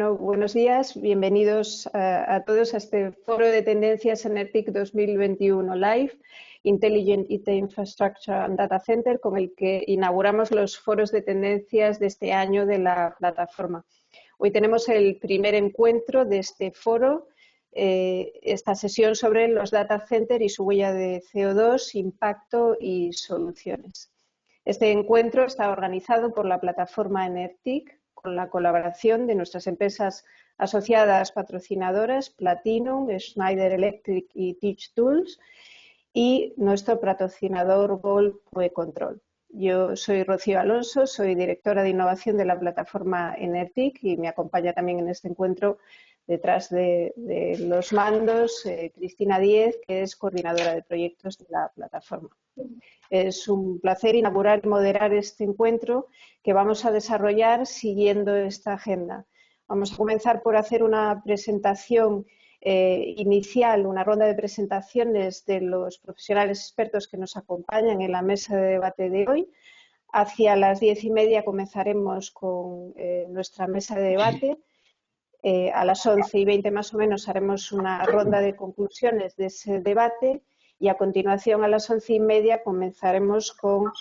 Bueno, buenos días, bienvenidos a todos a este Foro de Tendencias NERTIC 2021 Live, Intelligent IT Infrastructure and Data Center, con el que inauguramos los foros de tendencias de este año de la plataforma. Hoy tenemos el primer encuentro de este foro, esta sesión sobre los data centers y su huella de CO2, impacto y soluciones. Este encuentro está organizado por la plataforma NERTIC, con la colaboración de nuestras empresas asociadas patrocinadoras, Platinum, Schneider Electric y Teach Tools, y nuestro patrocinador Gold Control. Yo soy Rocío Alonso, soy directora de innovación de la plataforma NERTIC y me acompaña también en este encuentro detrás de los mandos Cristina Díez, que es coordinadora de proyectos de la plataforma. Es un placer inaugurar y moderar este encuentro que vamos a desarrollar siguiendo esta agenda. Vamos a comenzar por hacer una presentación inicial, una ronda de presentaciones de los profesionales expertos que nos acompañan en la mesa de debate de hoy. Hacia las 10:30 comenzaremos con nuestra mesa de debate. A las 11:20 más o menos haremos una ronda de conclusiones de ese debate. Y a continuación, a las 11:30, comenzaremos con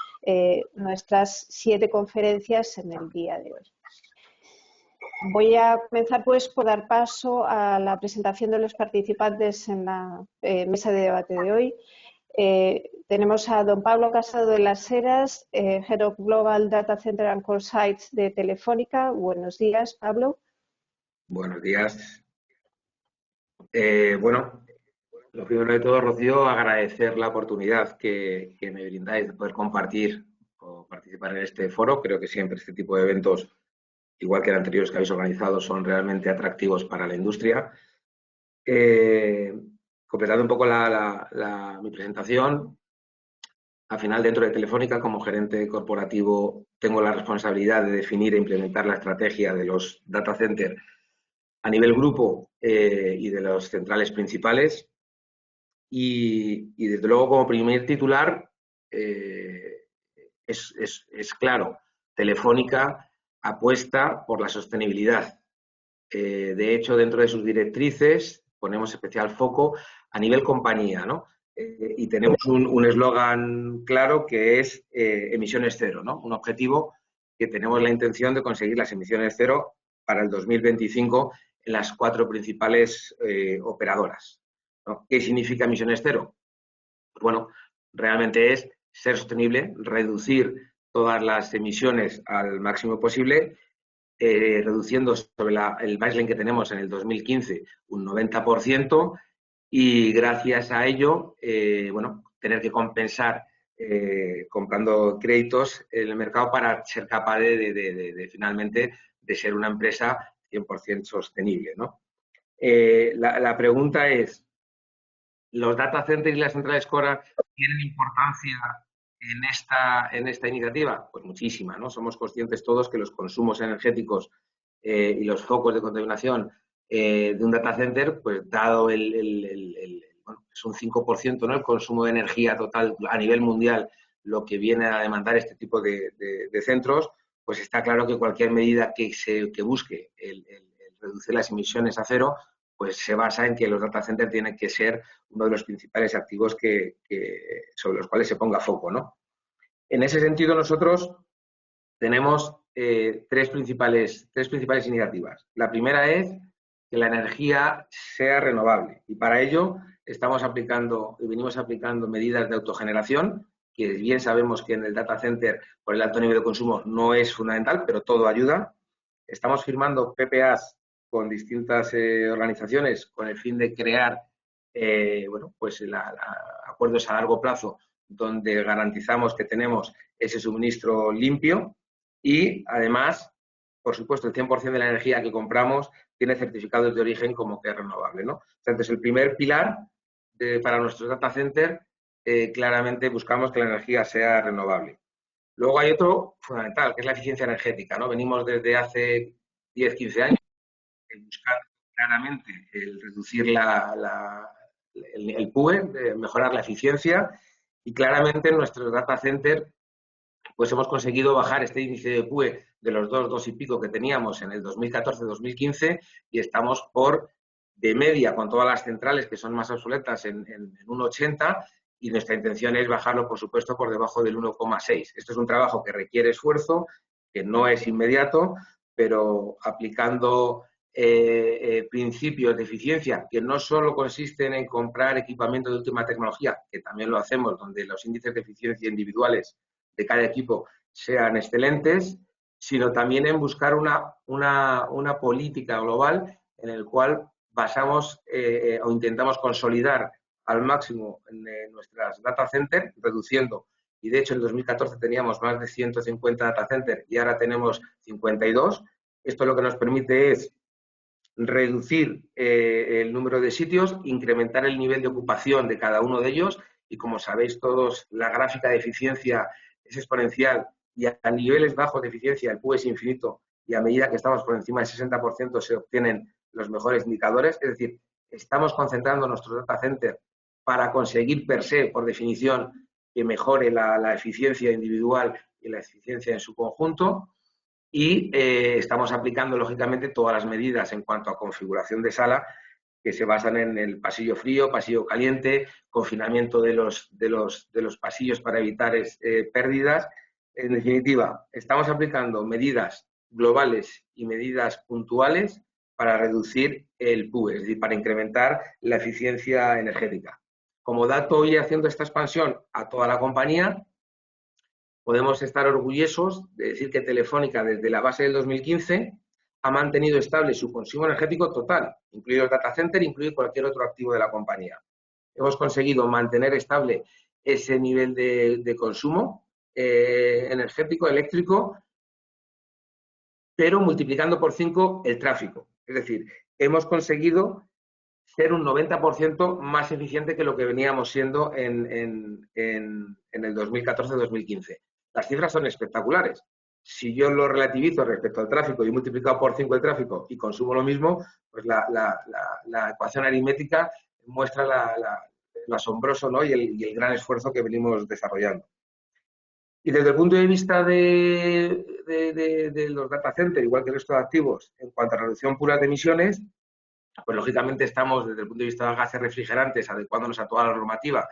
nuestras 7 conferencias en el día de hoy. Voy a comenzar pues por dar paso a la presentación de los participantes en la mesa de debate de hoy. Tenemos a don Pablo Casado de las Heras, Head of Global Data Center and Core Sites de Telefónica. Buenos días, Pablo. Buenos días. Bueno, lo primero de todo, Rocío, agradecer la oportunidad que me brindáis de poder compartir o participar en este foro. Creo que siempre este tipo de eventos, igual que los anteriores que habéis organizado, son realmente atractivos para la industria. Completando un poco mi presentación, al final dentro de Telefónica, como gerente corporativo, tengo la responsabilidad de definir e implementar la estrategia de los data centers a nivel grupo y de los centrales principales. Y desde luego, como primer titular, es claro, Telefónica apuesta por la sostenibilidad. De hecho, dentro de sus directrices ponemos especial foco a nivel compañía, ¿no? Y tenemos un eslogan claro que es emisiones cero, ¿no? Un objetivo que tenemos la intención de conseguir las emisiones cero para el 2025 en las 4 principales operadoras, ¿no? ¿Qué significa emisiones cero? Pues bueno, realmente es ser sostenible, reducir todas las emisiones al máximo posible, reduciendo sobre el baseline que tenemos en el 2015 un 90%, y gracias a ello, bueno, tener que compensar comprando créditos en el mercado para ser capaz de finalmente de ser una empresa 100% sostenible, ¿no? La pregunta es, ¿los data centers y las centrales core tienen importancia en esta iniciativa? Pues muchísima, ¿no? Somos conscientes todos que los consumos energéticos y los focos de contaminación de un data center, pues dado bueno, es un 5%, ¿no? El consumo de energía total a nivel mundial, lo que viene a demandar este tipo de centros, pues está claro que cualquier medida que busque el reducir las emisiones a cero, pues se basa en que los data centers tienen que ser uno de los principales activos sobre los cuales se ponga foco, ¿no? En ese sentido, nosotros tenemos tres principales iniciativas. La primera es que la energía sea renovable, y para ello estamos aplicando y venimos aplicando medidas de autogeneración, que bien sabemos que en el data center por el alto nivel de consumo no es fundamental, pero todo ayuda. Estamos firmando PPAs con distintas organizaciones con el fin de crear bueno, pues acuerdos a largo plazo donde garantizamos que tenemos ese suministro limpio, y además, por supuesto, el 100% de la energía que compramos tiene certificados de origen como que es renovable, ¿no? Entonces, el primer pilar para nuestros data centers, claramente buscamos que la energía sea renovable. Luego hay otro fundamental, que es la eficiencia energética, ¿no? Venimos desde hace 10, 15 años buscando claramente el reducir el PUE, mejorar la eficiencia, y claramente en nuestros data centers pues hemos conseguido bajar este índice de PUE de los 2 y pico que teníamos en el 2014-2015 y estamos de media con todas las centrales que son más obsoletas en 1,80 y nuestra intención es bajarlo, por supuesto, por debajo del 1,6. Esto es un trabajo que requiere esfuerzo, que no es inmediato, pero aplicando principios de eficiencia que no solo consisten en comprar equipamiento de última tecnología, que también lo hacemos, donde los índices de eficiencia individuales de cada equipo sean excelentes, sino también en buscar una política global en la cual basamos o intentamos consolidar al máximo en nuestras data centers, reduciendo. Y de hecho, en 2014 teníamos más de 150 data centers y ahora tenemos 52. Esto lo que nos permite es reducir el número de sitios, incrementar el nivel de ocupación de cada uno de ellos y, como sabéis todos, la gráfica de eficiencia es exponencial y a niveles bajos de eficiencia el PUE es infinito y a medida que estamos por encima del 60% se obtienen los mejores indicadores. Es decir, estamos concentrando nuestro data center para conseguir per se, por definición, que mejore la eficiencia individual y la eficiencia en su conjunto. Y estamos aplicando, lógicamente, todas las medidas en cuanto a configuración de sala que se basan en el pasillo frío, pasillo caliente, confinamiento de los pasillos para evitar pérdidas. En definitiva, estamos aplicando medidas globales y medidas puntuales para reducir el PUE, es decir, para incrementar la eficiencia energética. Como dato, y haciendo esta expansión a toda la compañía, podemos estar orgullosos de decir que Telefónica, desde la base del 2015, ha mantenido estable su consumo energético total, incluido el data center, incluido cualquier otro activo de la compañía. Hemos conseguido mantener estable ese nivel de consumo energético, eléctrico, pero multiplicando por 5 el tráfico. Es decir, hemos conseguido ser un 90% más eficiente que lo que veníamos siendo en el 2014-2015. Las cifras son espectaculares. Si yo lo relativizo respecto al tráfico y he multiplicado por 5 el tráfico y consumo lo mismo, pues la ecuación aritmética muestra lo asombroso, ¿no? y el gran esfuerzo que venimos desarrollando. Y desde el punto de vista de los data centers, igual que el resto de activos, en cuanto a reducción pura de emisiones, pues lógicamente estamos desde el punto de vista de gases refrigerantes adecuándonos a toda la normativa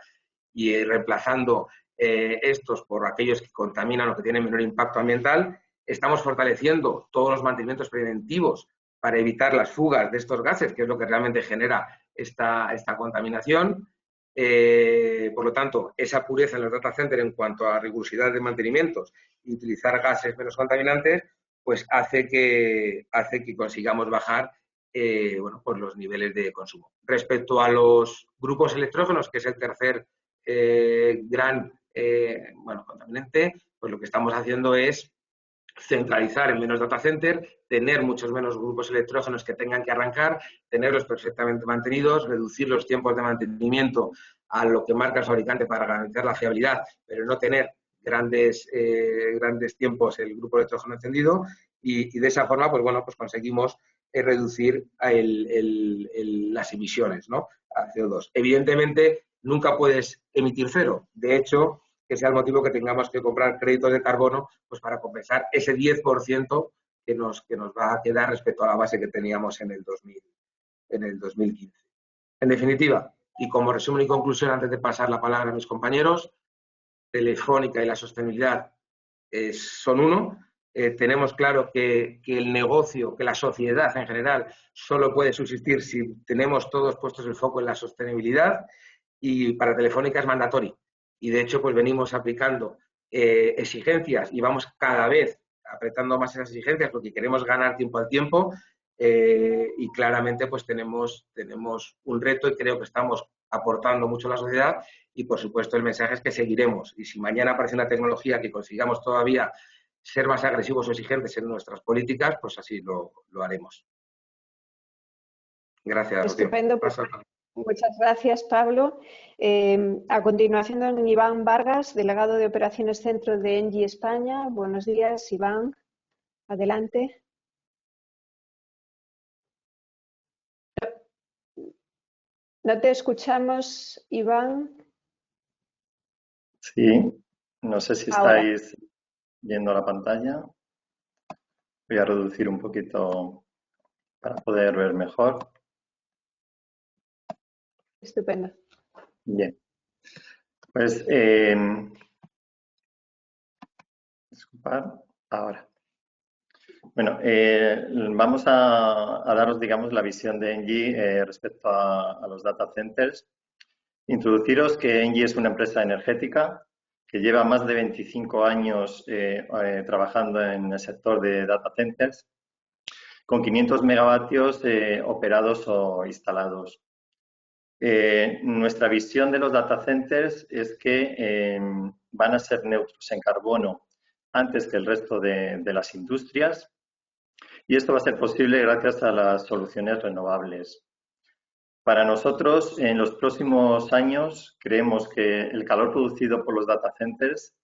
y reemplazando estos por aquellos que contaminan o que tienen menor impacto ambiental. Estamos fortaleciendo todos los mantenimientos preventivos para evitar las fugas de estos gases, que es lo que realmente genera esta contaminación. Por lo tanto, esa pureza en los data centers en cuanto a rigurosidad de mantenimientos y utilizar gases menos contaminantes, pues hace que consigamos bajar pues los niveles de consumo. Respecto a los grupos electrógenos, que es el tercer gran contaminante, pues lo que estamos haciendo es centralizar en menos data center, tener muchos menos grupos electrógenos que tengan que arrancar, tenerlos perfectamente mantenidos, reducir los tiempos de mantenimiento a lo que marca el fabricante para garantizar la fiabilidad, pero no tener grandes tiempos el grupo electrógeno encendido y de esa forma pues conseguimos reducir las emisiones, ¿no? A CO2. Evidentemente, nunca puedes emitir cero. De hecho, que sea el motivo que tengamos que comprar créditos de carbono pues para compensar ese 10% que nos va a quedar respecto a la base que teníamos en el 2015. En definitiva, y como resumen y conclusión, antes de pasar la palabra a mis compañeros, Telefónica y la sostenibilidad son uno. Tenemos claro que el negocio, que la sociedad en general, solo puede subsistir si tenemos todos puestos el foco en la sostenibilidad y para Telefónica es mandatorio. Y de hecho, pues venimos aplicando exigencias y vamos cada vez apretando más esas exigencias porque queremos ganar tiempo al tiempo y claramente pues tenemos un reto y creo que estamos aportando mucho a la sociedad y por supuesto el mensaje es que seguiremos y si mañana aparece una tecnología que consigamos todavía ser más agresivos o exigentes en nuestras políticas, pues así lo haremos. Gracias, Estupendo. Muchas gracias, Pablo. A continuación, don Iván Vargas, delegado de Operaciones Centro de ENGIE España. Buenos días, Iván. Adelante. No te escuchamos, Iván. Sí, no sé si estáis viendo la pantalla. Voy a reducir un poquito para poder ver mejor. Estupendo. Bien. Pues, disculpad, ahora. Bueno, vamos a daros, digamos, la visión de Engie respecto a los data centers. Introduciros que Engie es una empresa energética que lleva más de 25 años trabajando en el sector de data centers, con 500 megavatios operados o instalados. Nuestra visión de los data centers es que van a ser neutros en carbono antes que el resto de las industrias, y esto va a ser posible gracias a las soluciones renovables. Para nosotros, en los próximos años, creemos que el calor producido por los data centers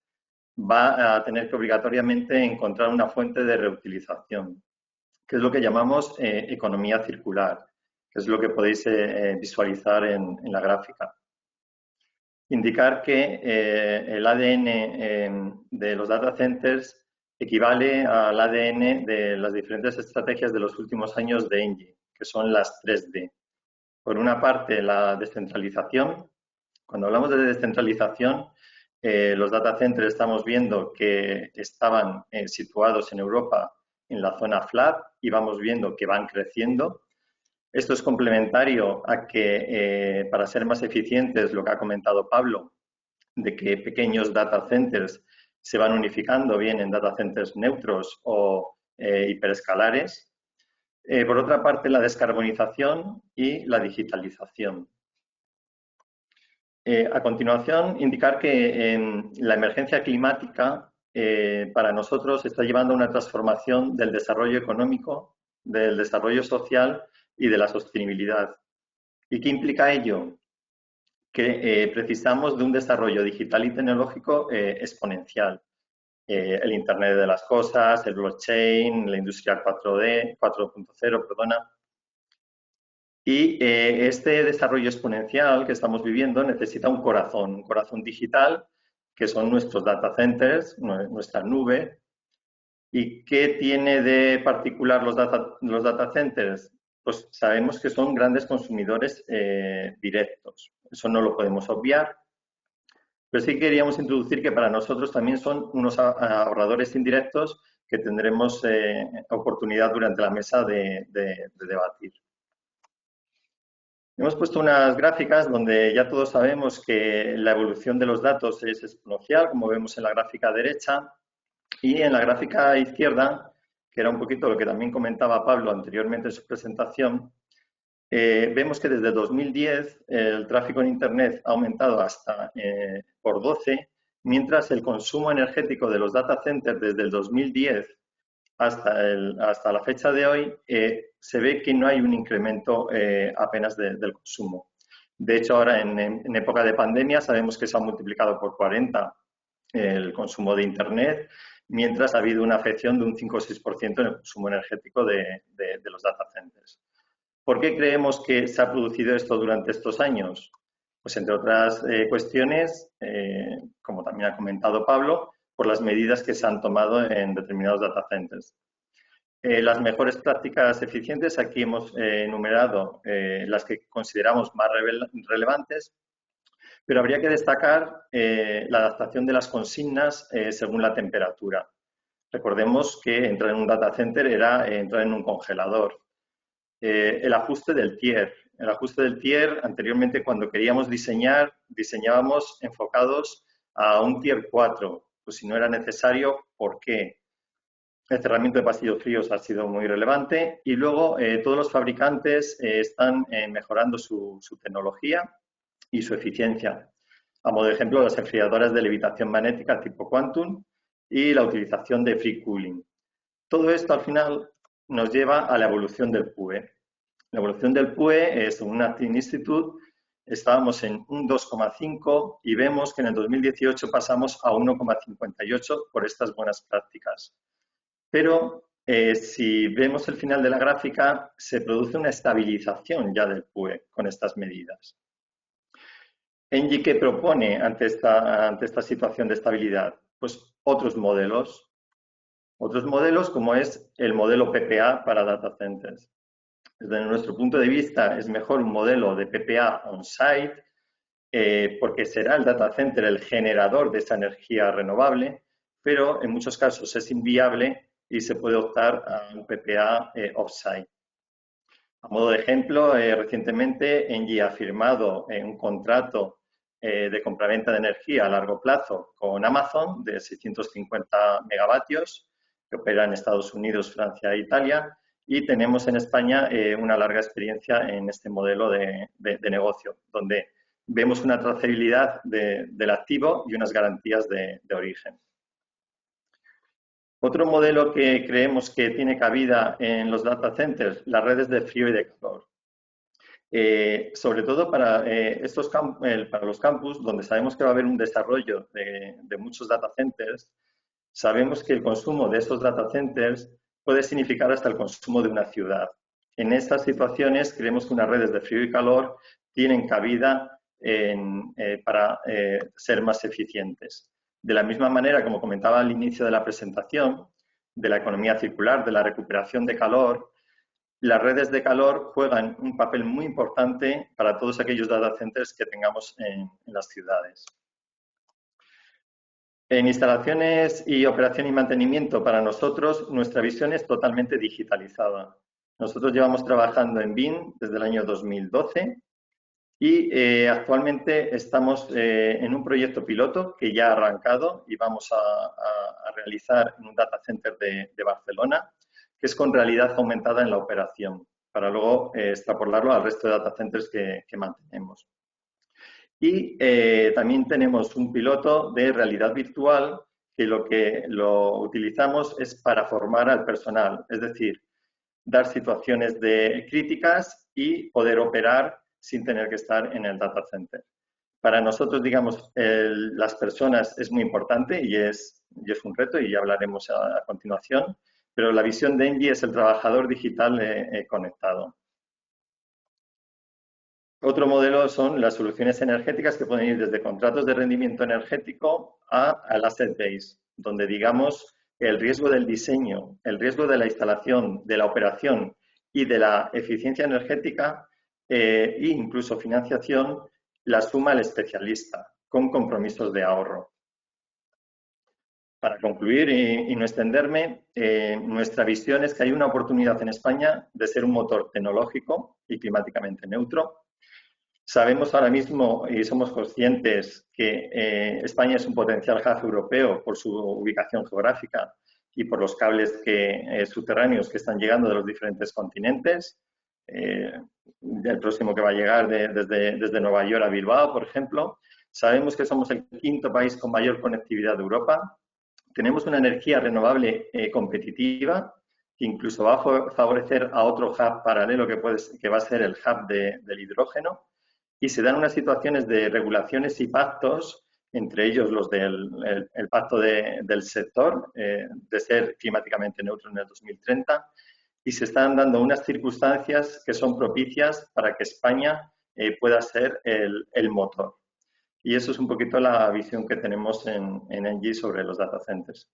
va a tener que obligatoriamente encontrar una fuente de reutilización, que es lo que llamamos economía circular, que es lo que podéis visualizar en la gráfica. Indicar que el ADN de los data centers equivale al ADN de las diferentes estrategias de los últimos años de Engie, que son las 3D. Por una parte, la descentralización. Cuando hablamos de descentralización, los data centers estamos viendo que estaban situados en Europa en la zona flat y vamos viendo que van creciendo. Esto es complementario a que, para ser más eficientes, lo que ha comentado Pablo, de que pequeños data centers se van unificando bien en data centers neutros o hiperescalares. Por otra parte, la descarbonización y la digitalización. A continuación, indicar que la emergencia climática para nosotros está llevando a una transformación del desarrollo económico, del desarrollo social y de la sostenibilidad. ¿Y qué implica ello? Que precisamos de un desarrollo digital y tecnológico exponencial. El Internet de las Cosas, el blockchain, la industria 4.0, perdona. Y este desarrollo exponencial que estamos viviendo necesita un corazón digital, que son nuestros data centers, nuestra nube. ¿Y qué tiene de particular los data centers? Pues sabemos que son grandes consumidores directos. Eso no lo podemos obviar. Pero sí queríamos introducir que para nosotros también son unos ahorradores indirectos que tendremos oportunidad durante la mesa de debatir. Hemos puesto unas gráficas donde ya todos sabemos que la evolución de los datos es exponencial, como vemos en la gráfica derecha, y en la gráfica izquierda, que era un poquito lo que también comentaba Pablo anteriormente en su presentación, vemos que desde 2010 el tráfico en Internet ha aumentado hasta por 12, mientras el consumo energético de los data centers desde el 2010 hasta la fecha de hoy se ve que no hay un incremento apenas del consumo. De hecho, ahora en época de pandemia sabemos que se ha multiplicado por 40 el consumo de Internet, mientras ha habido una afección de un 5 o 6% en el consumo energético de los data centers. ¿Por qué creemos que se ha producido esto durante estos años? Pues entre otras cuestiones, como también ha comentado Pablo, por las medidas que se han tomado en determinados data centers. Las mejores prácticas eficientes, aquí hemos enumerado las que consideramos más relevantes, pero habría que destacar la adaptación de las consignas según la temperatura. Recordemos que entrar en un data center era entrar en un congelador. El ajuste del tier. El ajuste del tier, anteriormente cuando queríamos diseñar, diseñábamos enfocados a un tier 4. Pues si no era necesario, ¿por qué? El cerramiento de pasillos fríos ha sido muy relevante y luego todos los fabricantes están mejorando su tecnología y su eficiencia. A modo de ejemplo, las enfriadoras de levitación magnética tipo Quantum y la utilización de free cooling. Todo esto al final nos lleva a la evolución del PUE. La evolución del PUE, según Acting Institute, estábamos en un 2,5 y vemos que en el 2018 pasamos a 1,58 por estas buenas prácticas. Pero si vemos el final de la gráfica, se produce una estabilización ya del PUE con estas medidas. Engie, ¿qué propone ante esta situación de estabilidad? Pues otros modelos. Otros modelos, como es el modelo PPA para data centers. Desde nuestro punto de vista, es mejor un modelo de PPA on-site, porque será el data center el generador de esa energía renovable, pero en muchos casos es inviable y se puede optar a un PPA off-site. A modo de ejemplo, recientemente Engie ha firmado un contrato de compraventa de energía a largo plazo con Amazon de 650 megavatios, que opera en Estados Unidos, Francia e Italia, y tenemos en España una larga experiencia en este modelo de negocio, donde vemos una trazabilidad del activo y unas garantías de origen. Otro modelo que creemos que tiene cabida en los data centers, las redes de frío y de calor. Sobre todo para los campus, donde sabemos que va a haber un desarrollo de muchos data centers, sabemos que el consumo de estos data centers puede significar hasta el consumo de una ciudad. En estas situaciones creemos que unas redes de frío y calor tienen cabida para ser más eficientes. De la misma manera, como comentaba al inicio de la presentación, de la economía circular, de la recuperación de calor, las redes de calor juegan un papel muy importante para todos aquellos data centers que tengamos en las ciudades. En instalaciones y operación y mantenimiento, para nosotros, nuestra visión es totalmente digitalizada. Nosotros llevamos trabajando en BIM desde el año 2012 y actualmente estamos en un proyecto piloto que ya ha arrancado y vamos a realizar en un data center de Barcelona, que es con realidad aumentada en la operación, para luego extrapolarlo al resto de data centers que mantenemos. Y también tenemos un piloto de realidad virtual que lo utilizamos es para formar al personal, es decir, dar situaciones críticas y poder operar sin tener que estar en el data center. Para nosotros, digamos, las personas es muy importante y es un reto y ya hablaremos a continuación, pero la visión de Engie es el trabajador digital conectado. Otro modelo son las soluciones energéticas que pueden ir desde contratos de rendimiento energético al asset base, donde, digamos, el riesgo del diseño, el riesgo de la instalación, de la operación y de la eficiencia energética e incluso financiación la suma el especialista con compromisos de ahorro. Para concluir y no extenderme, nuestra visión es que hay una oportunidad en España de ser un motor tecnológico y climáticamente neutro. Sabemos ahora mismo y somos conscientes que España es un potencial hub europeo por su ubicación geográfica y por los cables subterráneos que están llegando de los diferentes continentes. El próximo que va a llegar desde Nueva York a Bilbao, por ejemplo. Sabemos que somos el quinto país con mayor conectividad de Europa. Tenemos una energía renovable competitiva que incluso va a favorecer a otro hub paralelo que va a ser el hub del hidrógeno. Y se dan unas situaciones de regulaciones y pactos, entre ellos los del pacto del sector, de ser climáticamente neutro en el 2030, y se están dando unas circunstancias que son propicias para que España pueda ser el motor. Y eso es un poquito la visión que tenemos en Engie sobre los data centers.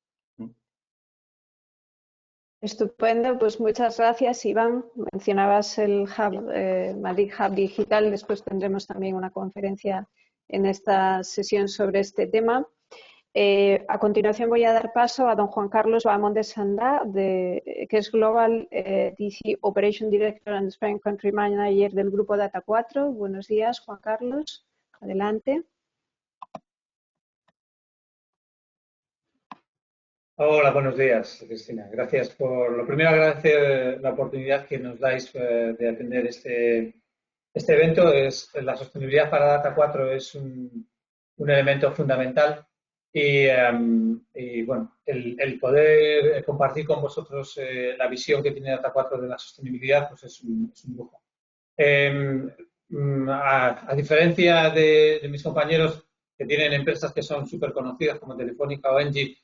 Estupendo, pues muchas gracias, Iván. Mencionabas el Hub, Madrid Hub Digital, después tendremos también una conferencia en esta sesión sobre este tema. A continuación voy a dar paso a don Juan Carlos Bahamón de Sandá, que es Global DC Operation Director and Spain Country Manager del Grupo Data 4. Buenos días, Juan Carlos. Adelante. Hola, buenos días, Cristina. Gracias por, lo primero, agradecer la oportunidad que nos dais de atender este evento. La sostenibilidad para Data 4 es un elemento fundamental y bueno, el poder compartir con vosotros la visión que tiene Data 4 de la sostenibilidad pues es un lujo. A diferencia de mis compañeros que tienen empresas que son súper conocidas como Telefónica o Engie,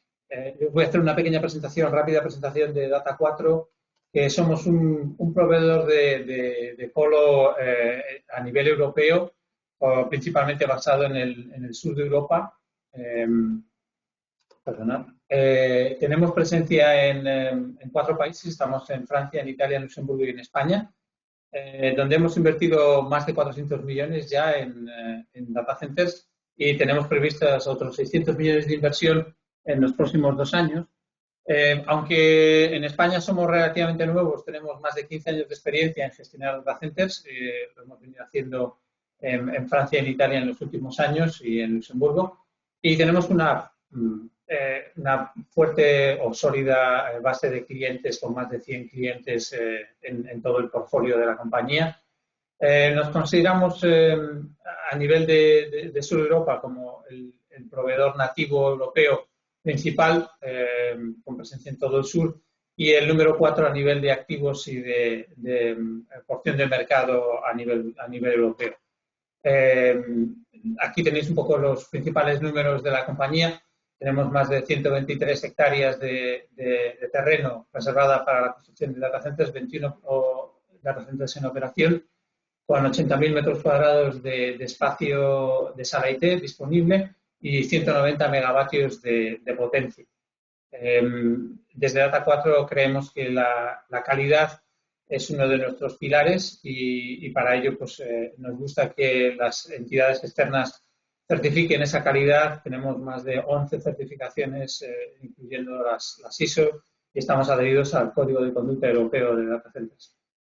voy a hacer una pequeña presentación, rápida presentación de Data 4, que somos un proveedor de polo a nivel europeo, principalmente basado en el sur de Europa. Perdona. Tenemos presencia en 4 países. Estamos en Francia, en Italia, en Luxemburgo y en España, donde hemos invertido más de 400 millones ya en data centers y tenemos previstas otros 600 millones de inversión en los próximos 2 años. Aunque en España somos relativamente nuevos, tenemos más de 15 años de experiencia en gestionar data centers. Lo hemos venido haciendo en Francia y en Italia en los últimos años y en Luxemburgo. Y tenemos una fuerte o sólida base de clientes con más de 100 clientes en todo el portfolio de la compañía. Nos consideramos a nivel de Sur Europa como el proveedor nativo europeo principal, con presencia en todo el sur, y el número 4 a nivel de activos y de porción de mercado a nivel europeo. Aquí tenéis un poco los principales números de la compañía. Tenemos más de 123 hectáreas de terreno reservada para la construcción de data centers, 21 data centers en operación, con 80.000 metros cuadrados de espacio de sala IT disponible y 190 megavatios de potencia. Desde Data 4 creemos que la calidad es uno de nuestros pilares y para ello pues, nos gusta que las entidades externas certifiquen esa calidad. Tenemos más de 11 certificaciones, incluyendo las ISO, y estamos adheridos al Código de Conducta Europeo de Data Centers.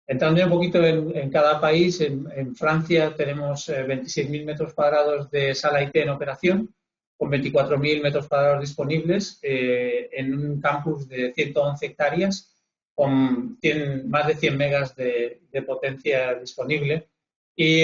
Entrando un poquito en cada país, en Francia tenemos 26.000 metros cuadrados de sala IT en operación, con 24.000 metros cuadrados disponibles, en un campus de 111 hectáreas, con más de 100 megas de potencia disponible. Y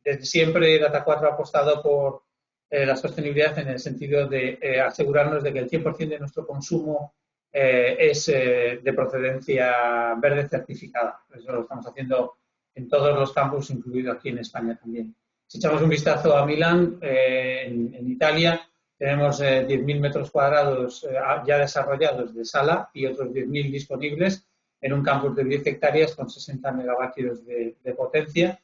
desde siempre Data 4 ha apostado por la sostenibilidad en el sentido de asegurarnos de que el 100% de nuestro consumo es de procedencia verde certificada. Eso lo estamos haciendo en todos los campus, incluido aquí en España también. Si echamos un vistazo a Milán, en Italia, tenemos 10.000 metros cuadrados ya desarrollados de sala y otros 10.000 disponibles en un campus de 10 hectáreas con 60 megavatios de potencia.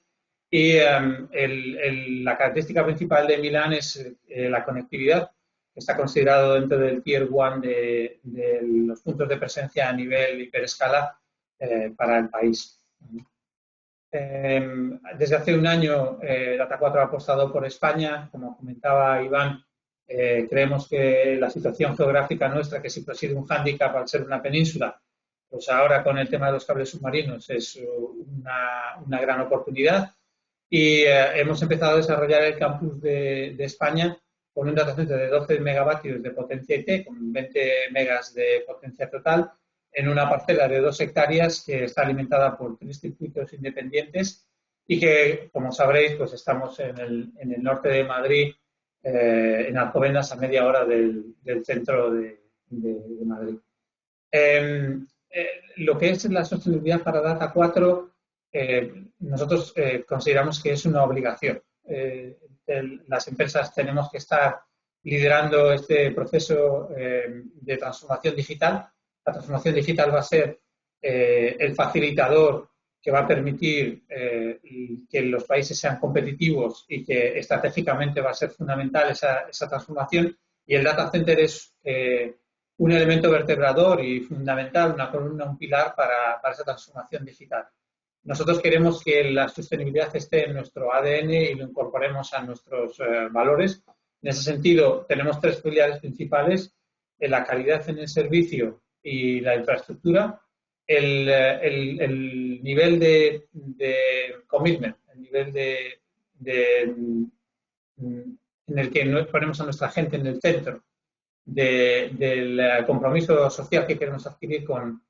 Y la característica principal de Milán es la conectividad, que está considerado dentro del Tier 1 de los puntos de presencia a nivel hiperescala para el país. Desde hace un año, Data 4 ha apostado por España. Como comentaba Iván, creemos que la situación geográfica nuestra, que siempre ha sido un hándicap al ser una península, pues ahora con el tema de los cables submarinos es una gran oportunidad. Y hemos empezado a desarrollar el campus de España con un data center de 12 megavatios de potencia IT, con 20 megas de potencia total, en una parcela de 2 hectáreas que está alimentada por 3 circuitos independientes y que, como sabréis, pues estamos en el norte de Madrid, en Alcobendas, a media hora del centro de Madrid. Lo que es la sostenibilidad para Data 4, nosotros consideramos que es una obligación. Las empresas tenemos que estar liderando este proceso de transformación digital. La transformación digital va a ser el facilitador que va a permitir que los países sean competitivos y que estratégicamente va a ser fundamental esa transformación. Y el data center es un elemento vertebrador y fundamental, una columna, un pilar para esa transformación digital. Nosotros queremos que la sostenibilidad esté en nuestro ADN y lo incorporemos a nuestros valores. En ese sentido, tenemos 3 pilares principales: la calidad en el servicio y la infraestructura, el nivel de commitment, el nivel en el que ponemos a nuestra gente en el centro del compromiso social que queremos adquirir con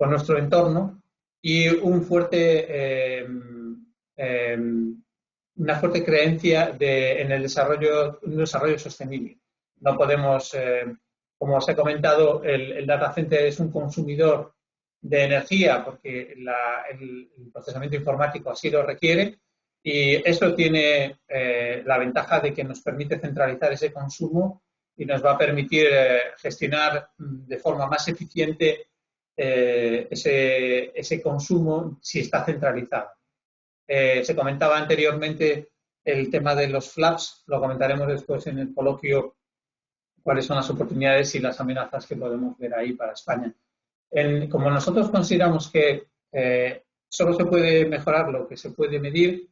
nuestro entorno, y una fuerte creencia en el un desarrollo sostenible. No podemos, como os he comentado, el data center es un consumidor de energía porque el procesamiento informático así lo requiere, y eso tiene la ventaja de que nos permite centralizar ese consumo y nos va a permitir gestionar de forma más eficiente ese consumo si está centralizado. Se comentaba anteriormente el tema de los flaps, lo comentaremos después en el coloquio cuáles son las oportunidades y las amenazas que podemos ver ahí para España. Como nosotros consideramos que solo se puede mejorar lo que se puede medir,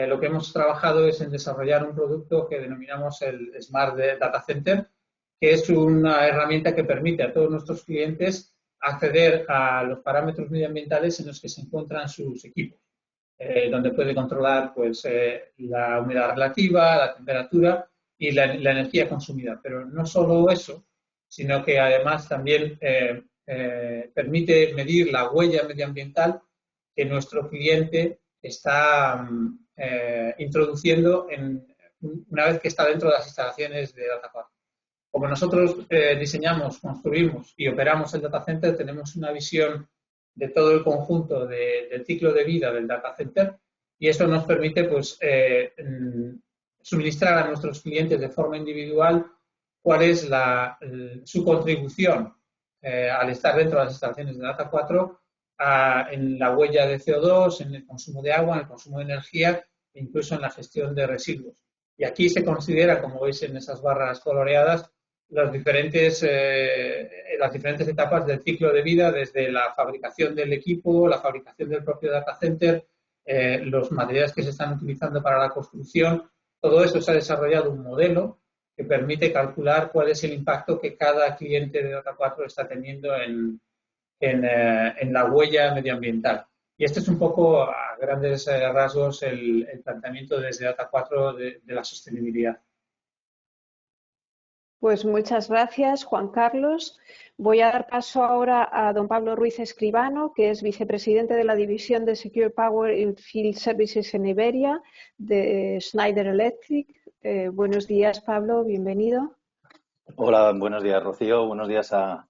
lo que hemos trabajado es en desarrollar un producto que denominamos el Smart Data Center, que es una herramienta que permite a todos nuestros clientes acceder a los parámetros medioambientales en los que se encuentran sus equipos, donde puede controlar pues, la humedad relativa, la temperatura y la energía consumida. Pero no solo eso, sino que además también permite medir la huella medioambiental que nuestro cliente está introduciendo una vez que está dentro de las instalaciones de Data 4. Como nosotros diseñamos, construimos y operamos el data center, tenemos una visión de todo el conjunto del ciclo de vida del data center y eso nos permite pues, suministrar a nuestros clientes de forma individual cuál es su contribución al estar dentro de las instalaciones de Data 4 en la huella de CO2, en el consumo de agua, en el consumo de energía e incluso en la gestión de residuos. Y aquí se considera, como veis en esas barras coloreadas, las diferentes etapas del ciclo de vida, desde la fabricación del equipo, la fabricación del propio data center, los materiales que se están utilizando para la construcción. Todo esto se ha desarrollado un modelo que permite calcular cuál es el impacto que cada cliente de Data 4 está teniendo en la huella medioambiental. Y este es un poco, a grandes rasgos, el planteamiento desde Data 4 de la sostenibilidad. Pues muchas gracias, Juan Carlos. Voy a dar paso ahora a don Pablo Ruiz Escribano, que es vicepresidente de la División de Secure Power and Field Services en Iberia, de Schneider Electric. Buenos días, Pablo, bienvenido. Hola, buenos días, Rocío. Buenos días a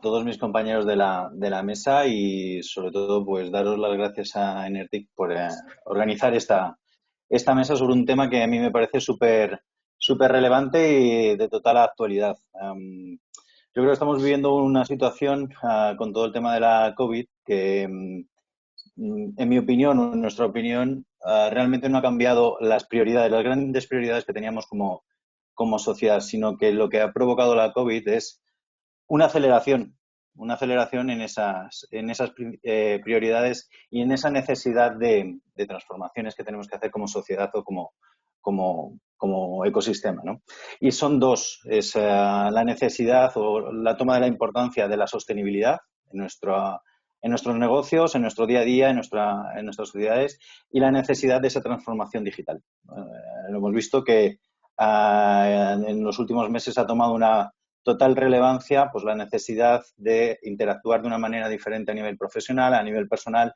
todos mis compañeros de la mesa y, sobre todo, pues daros las gracias a Enertic por organizar esta mesa sobre un tema que a mí me parece súper relevante y de total actualidad. Yo creo que estamos viviendo una situación con todo el tema de la COVID que, en mi opinión o en nuestra opinión, realmente no ha cambiado las grandes prioridades que teníamos como sociedad, sino que lo que ha provocado la COVID es una aceleración en esas prioridades y en esa necesidad de transformaciones que tenemos que hacer como sociedad o como ecosistema, ¿no? Y son dos, es la necesidad o la toma de la importancia de la sostenibilidad en nuestros negocios, en nuestro día a día, en nuestras sociedades, y la necesidad de esa transformación digital. Lo hemos visto que en los últimos meses ha tomado una total relevancia pues la necesidad de interactuar de una manera diferente a nivel profesional, a nivel personal.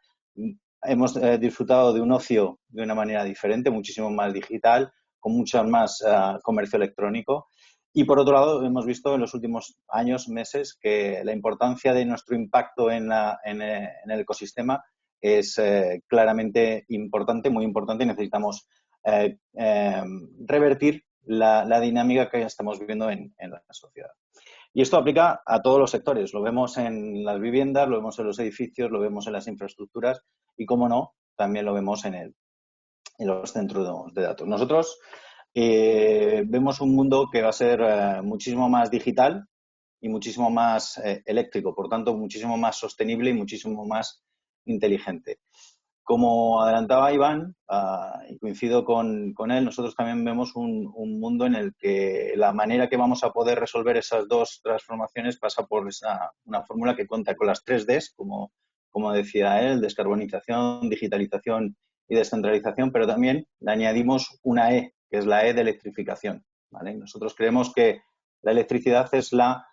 Hemos disfrutado de un ocio de una manera diferente, muchísimo más digital, con mucho más comercio electrónico. Y por otro lado, hemos visto en los últimos años, meses, que la importancia de nuestro impacto en el ecosistema es claramente importante, muy importante, y necesitamos revertir la dinámica que estamos viviendo en la sociedad. Y esto aplica a todos los sectores. Lo vemos en las viviendas, lo vemos en los edificios, lo vemos en las infraestructuras y, como no, también lo vemos en los centros de datos. Nosotros vemos un mundo que va a ser muchísimo más digital y muchísimo más eléctrico, por tanto, muchísimo más sostenible y muchísimo más inteligente. Como adelantaba Iván, y coincido con él, nosotros también vemos un mundo en el que la manera que vamos a poder resolver esas dos transformaciones pasa por una fórmula que cuenta con las 3Ds, como decía él, descarbonización, digitalización y descentralización, pero también le añadimos una E, que es la E de electrificación, ¿vale? Nosotros creemos que la electricidad es la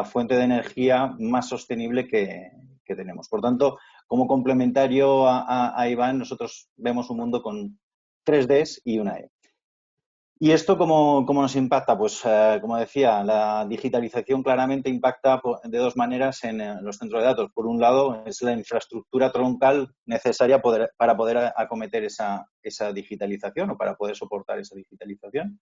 fuente de energía más sostenible que tenemos. Por tanto, como complementario a Iván, nosotros vemos un mundo con 3Ds y una E. ¿Y esto cómo nos impacta? Pues, como decía, la digitalización claramente impacta de dos maneras en los centros de datos. Por un lado, es la infraestructura troncal necesaria para poder acometer esa digitalización o para poder soportar esa digitalización,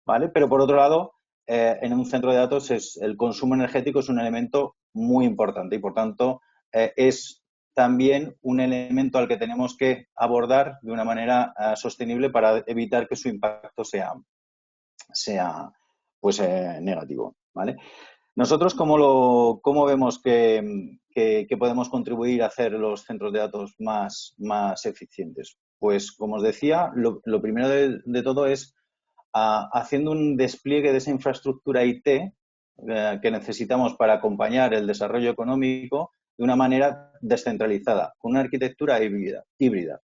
¿vale? Pero, por otro lado, en un centro de datos el consumo energético es un elemento muy importante y, por tanto, es también un elemento al que tenemos que abordar de una manera sostenible para evitar que su impacto sea pues negativo, ¿vale? Nosotros, ¿cómo vemos que podemos contribuir a hacer los centros de datos más eficientes? Pues, como os decía, lo primero de todo es haciendo un despliegue de esa infraestructura IT que necesitamos para acompañar el desarrollo económico de una manera descentralizada, con una arquitectura híbrida.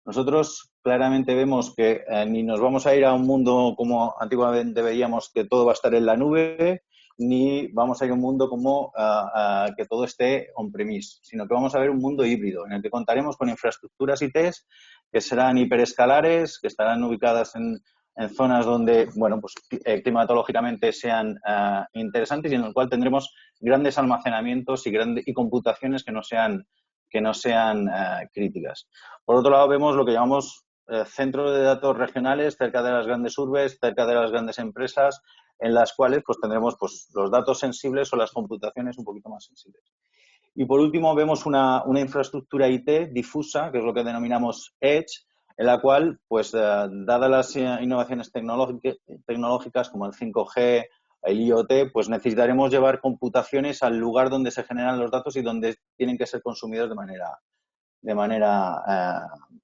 Nosotros claramente vemos que ni nos vamos a ir a un mundo como antiguamente veíamos que todo va a estar en la nube, ni vamos a ir a un mundo como que todo esté on-premise, sino que vamos a ver un mundo híbrido en el que contaremos con infraestructuras IT que serán hiperescalares, que estarán ubicadas en zonas donde, bueno, pues climatológicamente sean interesantes y en el cual tendremos grandes almacenamientos y computaciones que no sean críticas. Por otro lado, vemos lo que llamamos centros de datos regionales cerca de las grandes urbes, cerca de las grandes empresas, en las cuales pues tendremos pues, los datos sensibles o las computaciones un poquito más sensibles. Y por último, vemos una infraestructura IT difusa, que es lo que denominamos Edge, en la cual, pues, dadas las innovaciones tecnológicas como el 5G, el IoT, pues necesitaremos llevar computaciones al lugar donde se generan los datos y donde tienen que ser consumidos de manera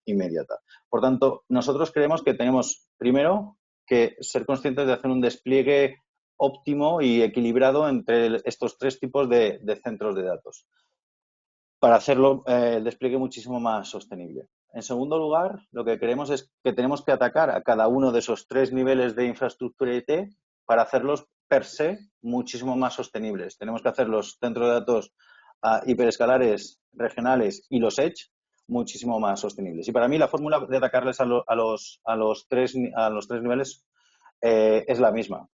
inmediata. Por tanto, nosotros creemos que tenemos, primero, que ser conscientes de hacer un despliegue óptimo y equilibrado entre estos tres tipos de centros de datos para hacerlo el despliegue muchísimo más sostenible. En segundo lugar, lo que creemos es que tenemos que atacar a cada uno de esos tres niveles de infraestructura IT para hacerlos per se muchísimo más sostenibles. Tenemos que hacer los centros de datos hiperescalares, regionales y los edge muchísimo más sostenibles. Y para mí la fórmula de atacarles a los tres niveles es la misma.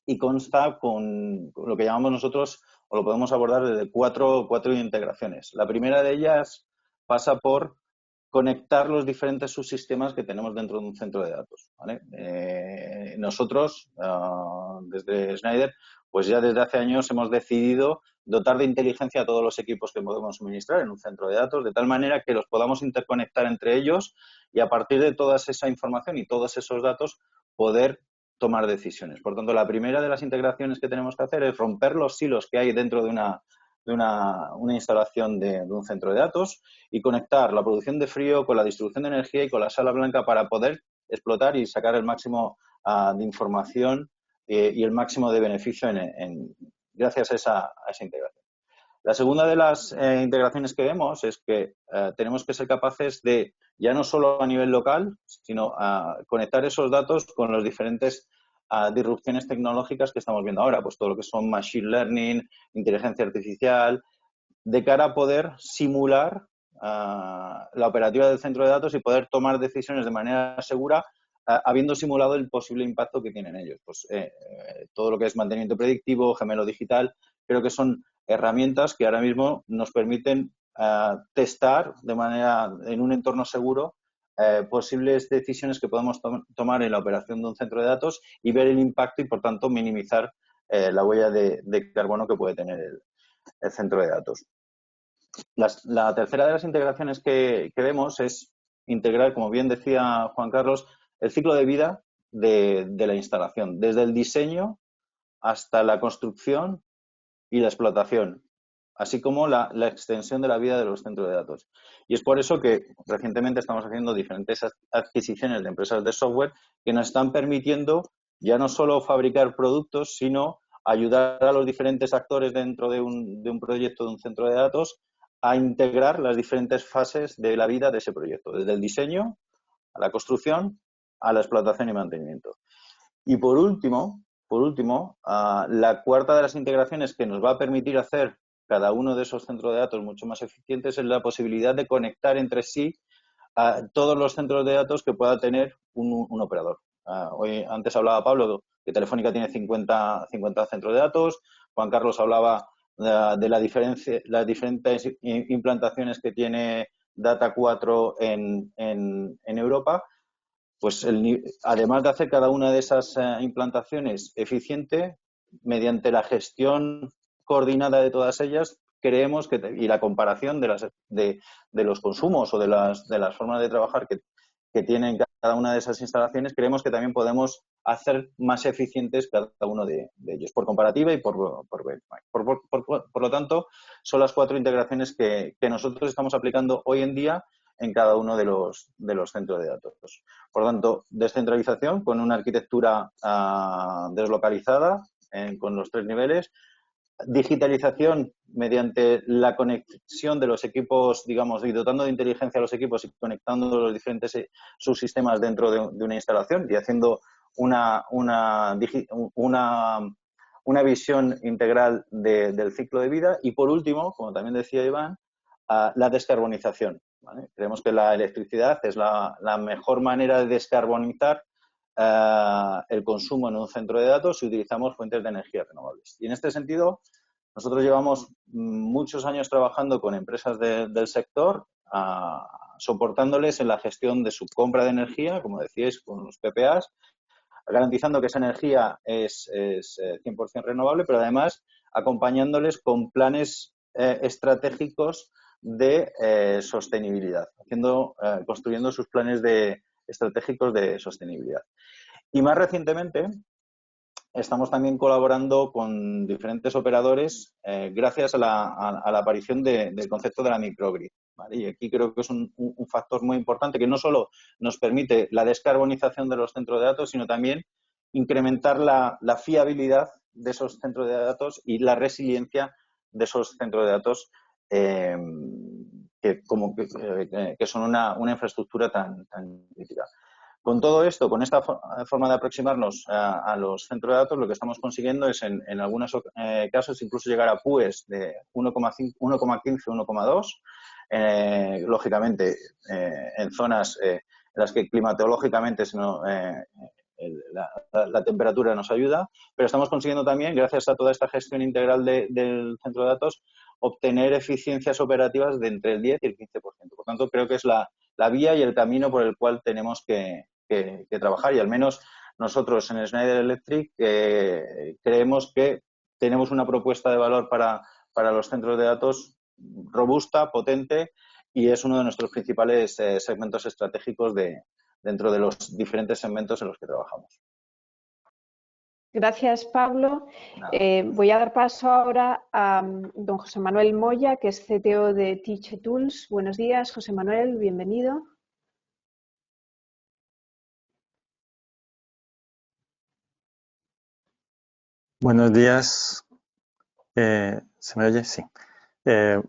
Y consta con lo que llamamos nosotros, o lo podemos abordar desde cuatro integraciones. La primera de ellas pasa por conectar los diferentes subsistemas que tenemos dentro de un centro de datos, ¿vale? Nosotros, desde Schneider, pues ya desde hace años hemos decidido dotar de inteligencia a todos los equipos que podemos suministrar en un centro de datos, de tal manera que los podamos interconectar entre ellos y a partir de toda esa información y todos esos datos poder tomar decisiones. Por tanto, la primera de las integraciones que tenemos que hacer es romper los silos que hay dentro de una instalación de un centro de datos y conectar la producción de frío con la distribución de energía y con la sala blanca para poder explotar y sacar el máximo de información y el máximo de beneficio gracias a esa integración. La segunda de las integraciones que vemos es que tenemos que ser capaces de, ya no solo a nivel local, sino conectar esos datos con los diferentes disrupciones tecnológicas que estamos viendo ahora, pues todo lo que son machine learning, inteligencia artificial, de cara a poder simular la operativa del centro de datos y poder tomar decisiones de manera segura habiendo simulado el posible impacto que tienen ellos. Pues todo lo que es mantenimiento predictivo, gemelo digital, creo que son herramientas que ahora mismo nos permiten testar en un entorno seguro posibles decisiones que podemos tomar en la operación de un centro de datos y ver el impacto y, por tanto, minimizar la huella de carbono que puede tener el centro de datos. La tercera de las integraciones que vemos es integrar, como bien decía Juan Carlos, el ciclo de vida de la instalación, desde el diseño hasta la construcción y la explotación, así como la extensión de la vida de los centros de datos. Y es por eso que recientemente estamos haciendo diferentes adquisiciones de empresas de software que nos están permitiendo ya no solo fabricar productos, sino ayudar a los diferentes actores dentro de un proyecto de un centro de datos a integrar las diferentes fases de la vida de ese proyecto, desde el diseño a la construcción, a la explotación y mantenimiento. Y por último, la cuarta de las integraciones que nos va a permitir hacer cada uno de esos centros de datos mucho más eficientes es la posibilidad de conectar entre sí a todos los centros de datos que pueda tener un operador. Antes hablaba Pablo que Telefónica tiene 50 centros de datos, Juan Carlos hablaba de las diferentes implantaciones que tiene Data 4 en Europa. Pues además de hacer cada una de esas implantaciones eficiente, mediante la gestión coordinada de todas ellas, creemos y la comparación de los consumos o de las formas de trabajar que tienen cada una de esas instalaciones, creemos que también podemos hacer más eficientes cada uno de ellos, por comparativa y por benchmark. Por lo tanto, son las 4 integraciones que nosotros estamos aplicando hoy en día en cada uno de los centros de datos. Por lo tanto, descentralización con una arquitectura deslocalizada, con los 3 niveles. Digitalización mediante la conexión de los equipos, digamos, y dotando de inteligencia a los equipos y conectando los diferentes subsistemas dentro de una instalación y haciendo una visión integral del ciclo de vida. Y por último, como también decía Iván, la descarbonización, ¿vale? Creemos que la electricidad es la mejor manera de descarbonizar el consumo en un centro de datos si utilizamos fuentes de energía renovables. Y en este sentido, nosotros llevamos muchos años trabajando con empresas del sector, soportándoles en la gestión de su compra de energía, como decíais, con los PPAs, garantizando que esa energía es 100% renovable, pero además acompañándoles con planes estratégicos de sostenibilidad, construyendo sus planes estratégicos de sostenibilidad. Y más recientemente, estamos también colaborando con diferentes operadores gracias a la aparición del concepto de la microgrid, ¿vale? Y aquí creo que es un factor muy importante que no solo nos permite la descarbonización de los centros de datos, sino también incrementar la fiabilidad de esos centros de datos y la resiliencia de esos centros de datos que son una infraestructura tan crítica. Con todo esto, con esta forma de aproximarnos a los centros de datos, lo que estamos consiguiendo es, en algunos casos, incluso llegar a PUEs de 1,15, 1,2, lógicamente en zonas en las que climatológicamente la temperatura nos ayuda, pero estamos consiguiendo también, gracias a toda esta gestión integral del centro de datos, obtener eficiencias operativas de entre el 10 y el 15%. Por tanto, creo que es la vía y el camino por el cual tenemos que trabajar, y al menos nosotros en Schneider Electric creemos que tenemos una propuesta de valor para los centros de datos robusta, potente, y es uno de nuestros principales segmentos estratégicos dentro de los diferentes segmentos en los que trabajamos. Gracias, Pablo. Voy a dar paso ahora a don José Manuel Moya, que es CTO de Teach Tools. Buenos días, José Manuel, bienvenido. Buenos días. ¿Se me oye? Sí.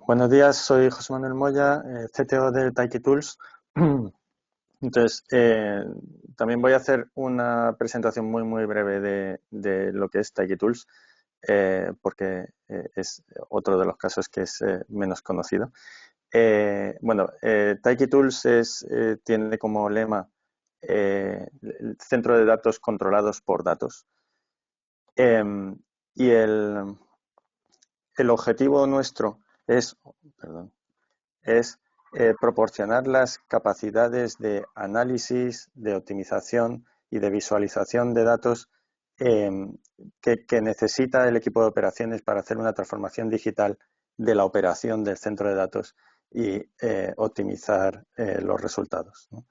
Buenos días, soy José Manuel Moya, CTO de Teach Tools. Entonces, también voy a hacer una presentación muy breve de lo que es Teach Tools, porque es otro de los casos que es menos conocido. Teach Tools tiene como lema el centro de datos controlados por datos. Y el objetivo nuestro es proporcionar las capacidades de análisis, de optimización y de visualización de datos que necesita el equipo de operaciones para hacer una transformación digital de la operación del centro de datos y optimizar los resultados, ¿no?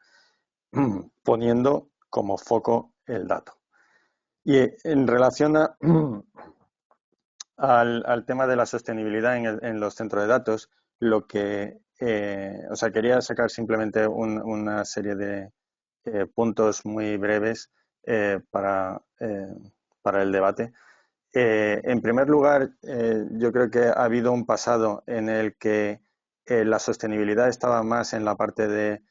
Poniendo como foco el dato. Y en relación al tema de la sostenibilidad en los centros de datos, lo que quería sacar simplemente una serie de puntos muy breves para el debate. En primer lugar, yo creo que ha habido un pasado en el que la sostenibilidad estaba más en la parte de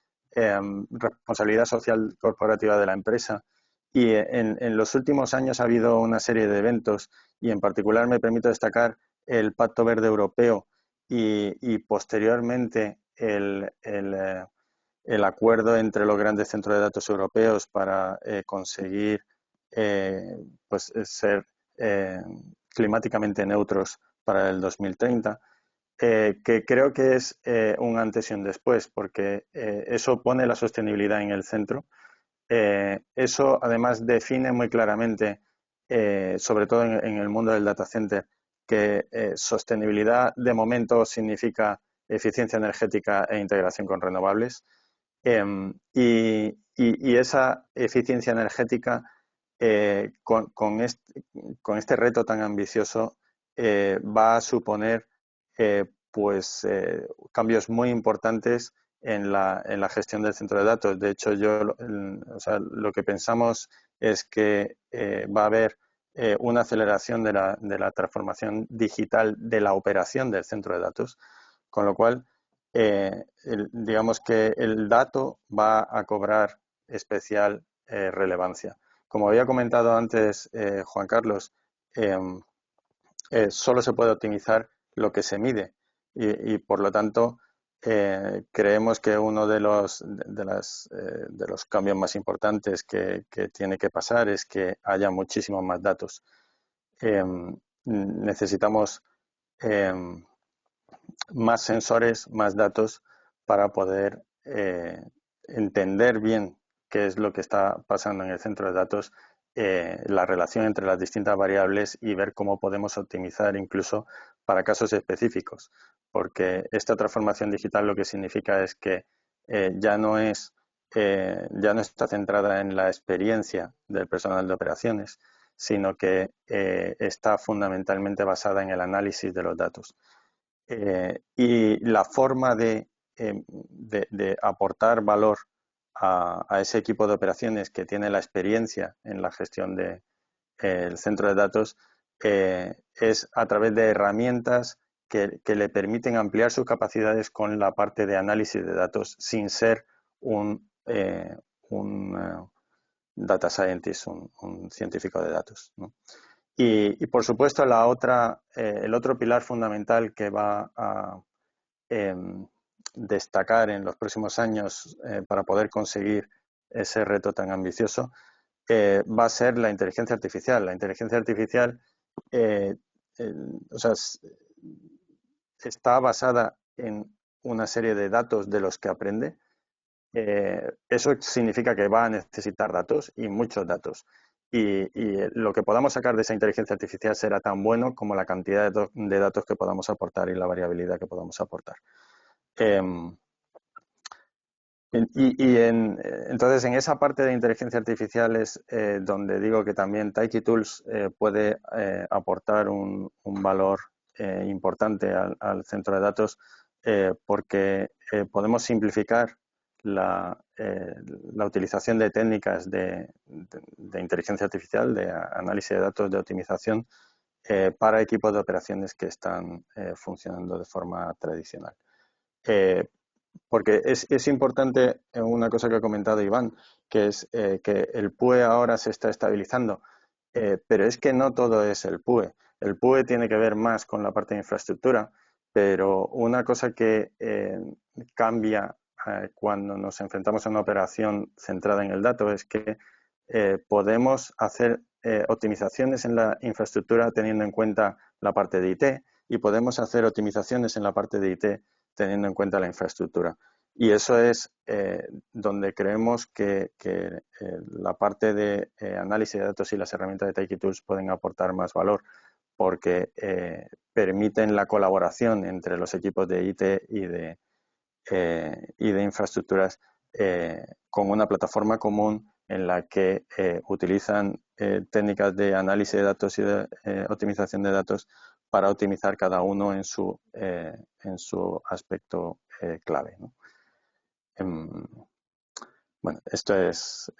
responsabilidad social corporativa de la empresa, y en los últimos años ha habido una serie de eventos, y en particular me permito destacar el Pacto Verde Europeo y posteriormente el acuerdo entre los grandes centros de datos europeos para conseguir ser climáticamente neutros para el 2030, que creo que es un antes y un después, porque eso pone la sostenibilidad en el centro. Eso además define muy claramente, sobre todo en el mundo del data center, que sostenibilidad de momento significa eficiencia energética e integración con renovables. y esa eficiencia energética con este reto tan ambicioso va a suponer pues cambios muy importantes en la gestión del centro de datos. De hecho, o sea, lo que pensamos es que va a haber una aceleración de la transformación digital de la operación del centro de datos, con lo cual digamos que el dato va a cobrar especial relevancia. Como había comentado antes Juan Carlos, solo se puede optimizar lo que se mide y por lo tanto creemos que uno de los cambios más importantes que tiene que pasar es que haya muchísimos más datos. Necesitamos más sensores, más datos para poder entender bien qué es lo que está pasando en el centro de datos, la relación entre las distintas variables y ver cómo podemos optimizar incluso para casos específicos, porque esta transformación digital lo que significa es que ya no está centrada en la experiencia del personal de operaciones, sino que está fundamentalmente basada en el análisis de los datos. Y la forma de aportar valor a ese equipo de operaciones que tiene la experiencia en la gestión del centro de datos es a través de herramientas que le permiten ampliar sus capacidades con la parte de análisis de datos sin ser un data scientist, un científico de datos, ¿no? Y por supuesto el otro pilar fundamental que va a destacar en los próximos años para poder conseguir ese reto tan ambicioso va a ser la inteligencia artificial. La inteligencia artificial o sea, está basada en una serie de datos de los que aprende. Eso significa que va a necesitar datos y muchos datos. Y lo que podamos sacar de esa inteligencia artificial será tan bueno como la cantidad de datos que podamos aportar y la variabilidad que podamos aportar. Entonces, en esa parte de inteligencia artificial es donde digo que también Tyche Tools puede aportar un valor importante al centro de datos porque podemos simplificar la utilización de técnicas de inteligencia artificial, de análisis de datos, de optimización para equipos de operaciones que están funcionando de forma tradicional. Porque es importante una cosa que ha comentado Iván, que es que el PUE ahora se está estabilizando, pero es que no todo es el PUE. El PUE tiene que ver más con la parte de infraestructura, pero una cosa que cambia cuando nos enfrentamos a una operación centrada en el dato es que podemos hacer optimizaciones en la infraestructura teniendo en cuenta la parte de IT y podemos hacer optimizaciones en la parte de IT teniendo en cuenta la infraestructura. Y eso es donde creemos que la parte de análisis de datos y las herramientas de Tyche Tools pueden aportar más valor porque permiten la colaboración entre los equipos de IT y de infraestructuras con una plataforma común en la que utilizan técnicas de análisis de datos y de optimización de datos para optimizar cada uno en su aspecto clave, ¿no? Bueno, esto es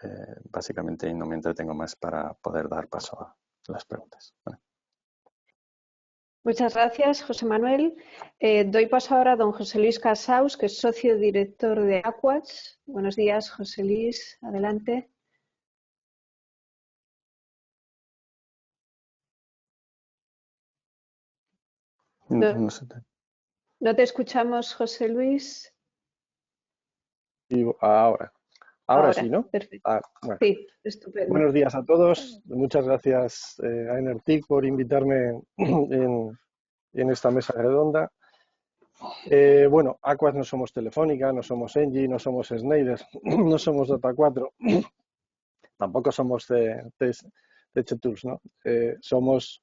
básicamente, y no me entretengo más para poder dar paso a las preguntas. Bueno. Muchas gracias, José Manuel. Doy paso ahora a don José Luis Casaus, que es socio director de Aquats. Buenos días, José Luis. Adelante. No te escuchamos, José Luis. Ahora sí, ¿no? Perfecto. Bueno. Sí, estupendo. Buenos días a todos. Muchas gracias a Enertic por invitarme en esta mesa redonda. Bueno, Aquats no somos Telefónica, no somos Engie, no somos Schneider, no somos Data4, tampoco somos Tyche Tools, ¿no? Somos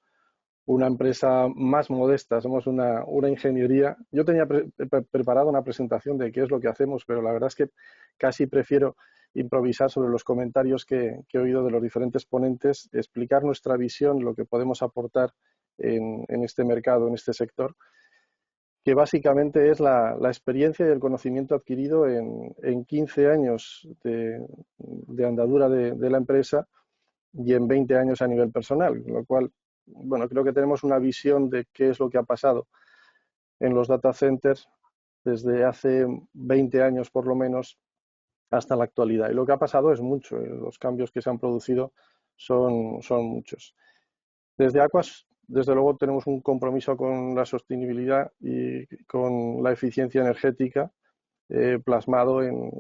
una empresa más modesta, somos una ingeniería. Yo tenía preparado una presentación de qué es lo que hacemos, pero la verdad es que casi prefiero improvisar sobre los comentarios que he oído de los diferentes ponentes, explicar nuestra visión, lo que podemos aportar en este mercado, en este sector, que básicamente es la experiencia y el conocimiento adquirido en 15 años de andadura de la empresa y en 20 años a nivel personal, lo cual, bueno, creo que tenemos una visión de qué es lo que ha pasado en los data centers desde hace 20 años por lo menos hasta la actualidad. Y lo que ha pasado es mucho, los cambios que se han producido son muchos. Desde Aquas, desde luego, tenemos un compromiso con la sostenibilidad y con la eficiencia energética plasmado en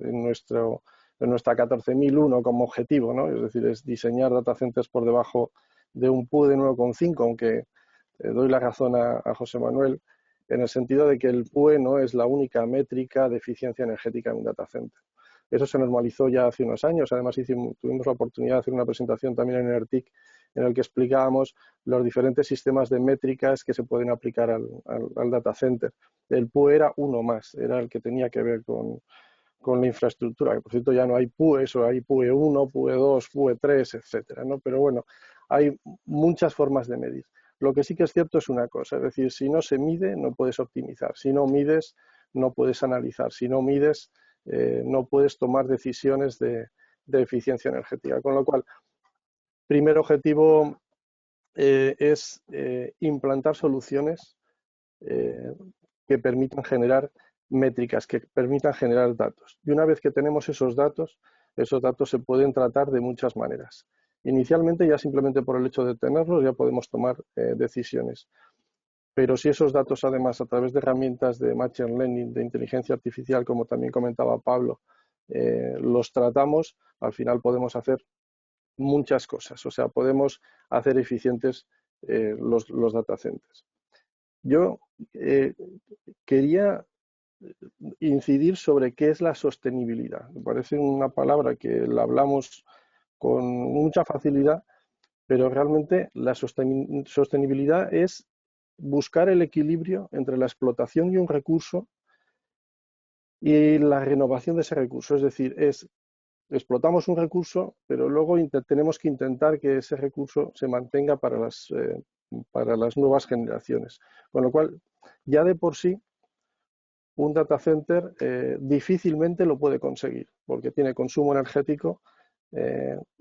nuestra 14001 como objetivo, ¿no? Es decir, es diseñar data centers por debajo de un PUE de 9,5, aunque doy la razón a José Manuel, en el sentido de que el PUE no es la única métrica de eficiencia energética en un data center. Eso se normalizó ya hace unos años. Además, tuvimos la oportunidad de hacer una presentación también en ERTIC en el que explicábamos los diferentes sistemas de métricas que se pueden aplicar al data center. El PUE era uno más, era el que tenía que ver con la infraestructura, que por cierto ya no hay PUE, eso hay PUE 1, PUE 2, PUE 3, etcétera, ¿no? Pero bueno, hay muchas formas de medir. Lo que sí que es cierto es una cosa, es decir, si no se mide no puedes optimizar, si no mides no puedes analizar, si no mides no puedes tomar decisiones de eficiencia energética. Con lo cual, primer objetivo es implantar soluciones que permitan generar métricas, que permitan generar datos. Y una vez que tenemos esos datos se pueden tratar de muchas maneras. Inicialmente, ya simplemente por el hecho de tenerlos, ya podemos tomar decisiones. Pero si esos datos, además, a través de herramientas de Machine Learning, de inteligencia artificial, como también comentaba Pablo, los tratamos, al final podemos hacer muchas cosas. O sea, podemos hacer eficientes los data centers. Yo quería incidir sobre qué es la sostenibilidad. Me parece una palabra que la hablamos con mucha facilidad, pero realmente la sostenibilidad es buscar el equilibrio entre la explotación de un recurso y la renovación de ese recurso. Es decir, explotamos un recurso, pero luego tenemos que intentar que ese recurso se mantenga para las nuevas generaciones. Con lo cual, ya de por sí, un data center difícilmente lo puede conseguir, porque tiene consumo energético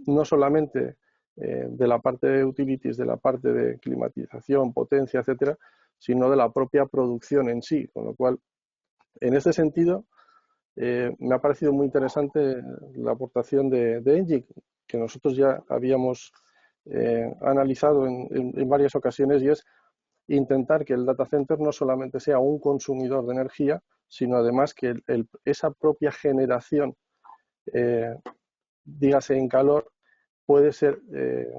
no solamente de la parte de utilities, de la parte de climatización, potencia, etcétera, sino de la propia producción en sí. Con lo cual, en este sentido, me ha parecido muy interesante la aportación de Engie, que nosotros ya habíamos analizado en varias ocasiones, y es intentar que el data center no solamente sea un consumidor de energía, sino además que esa propia generación, dígase en calor, puede ser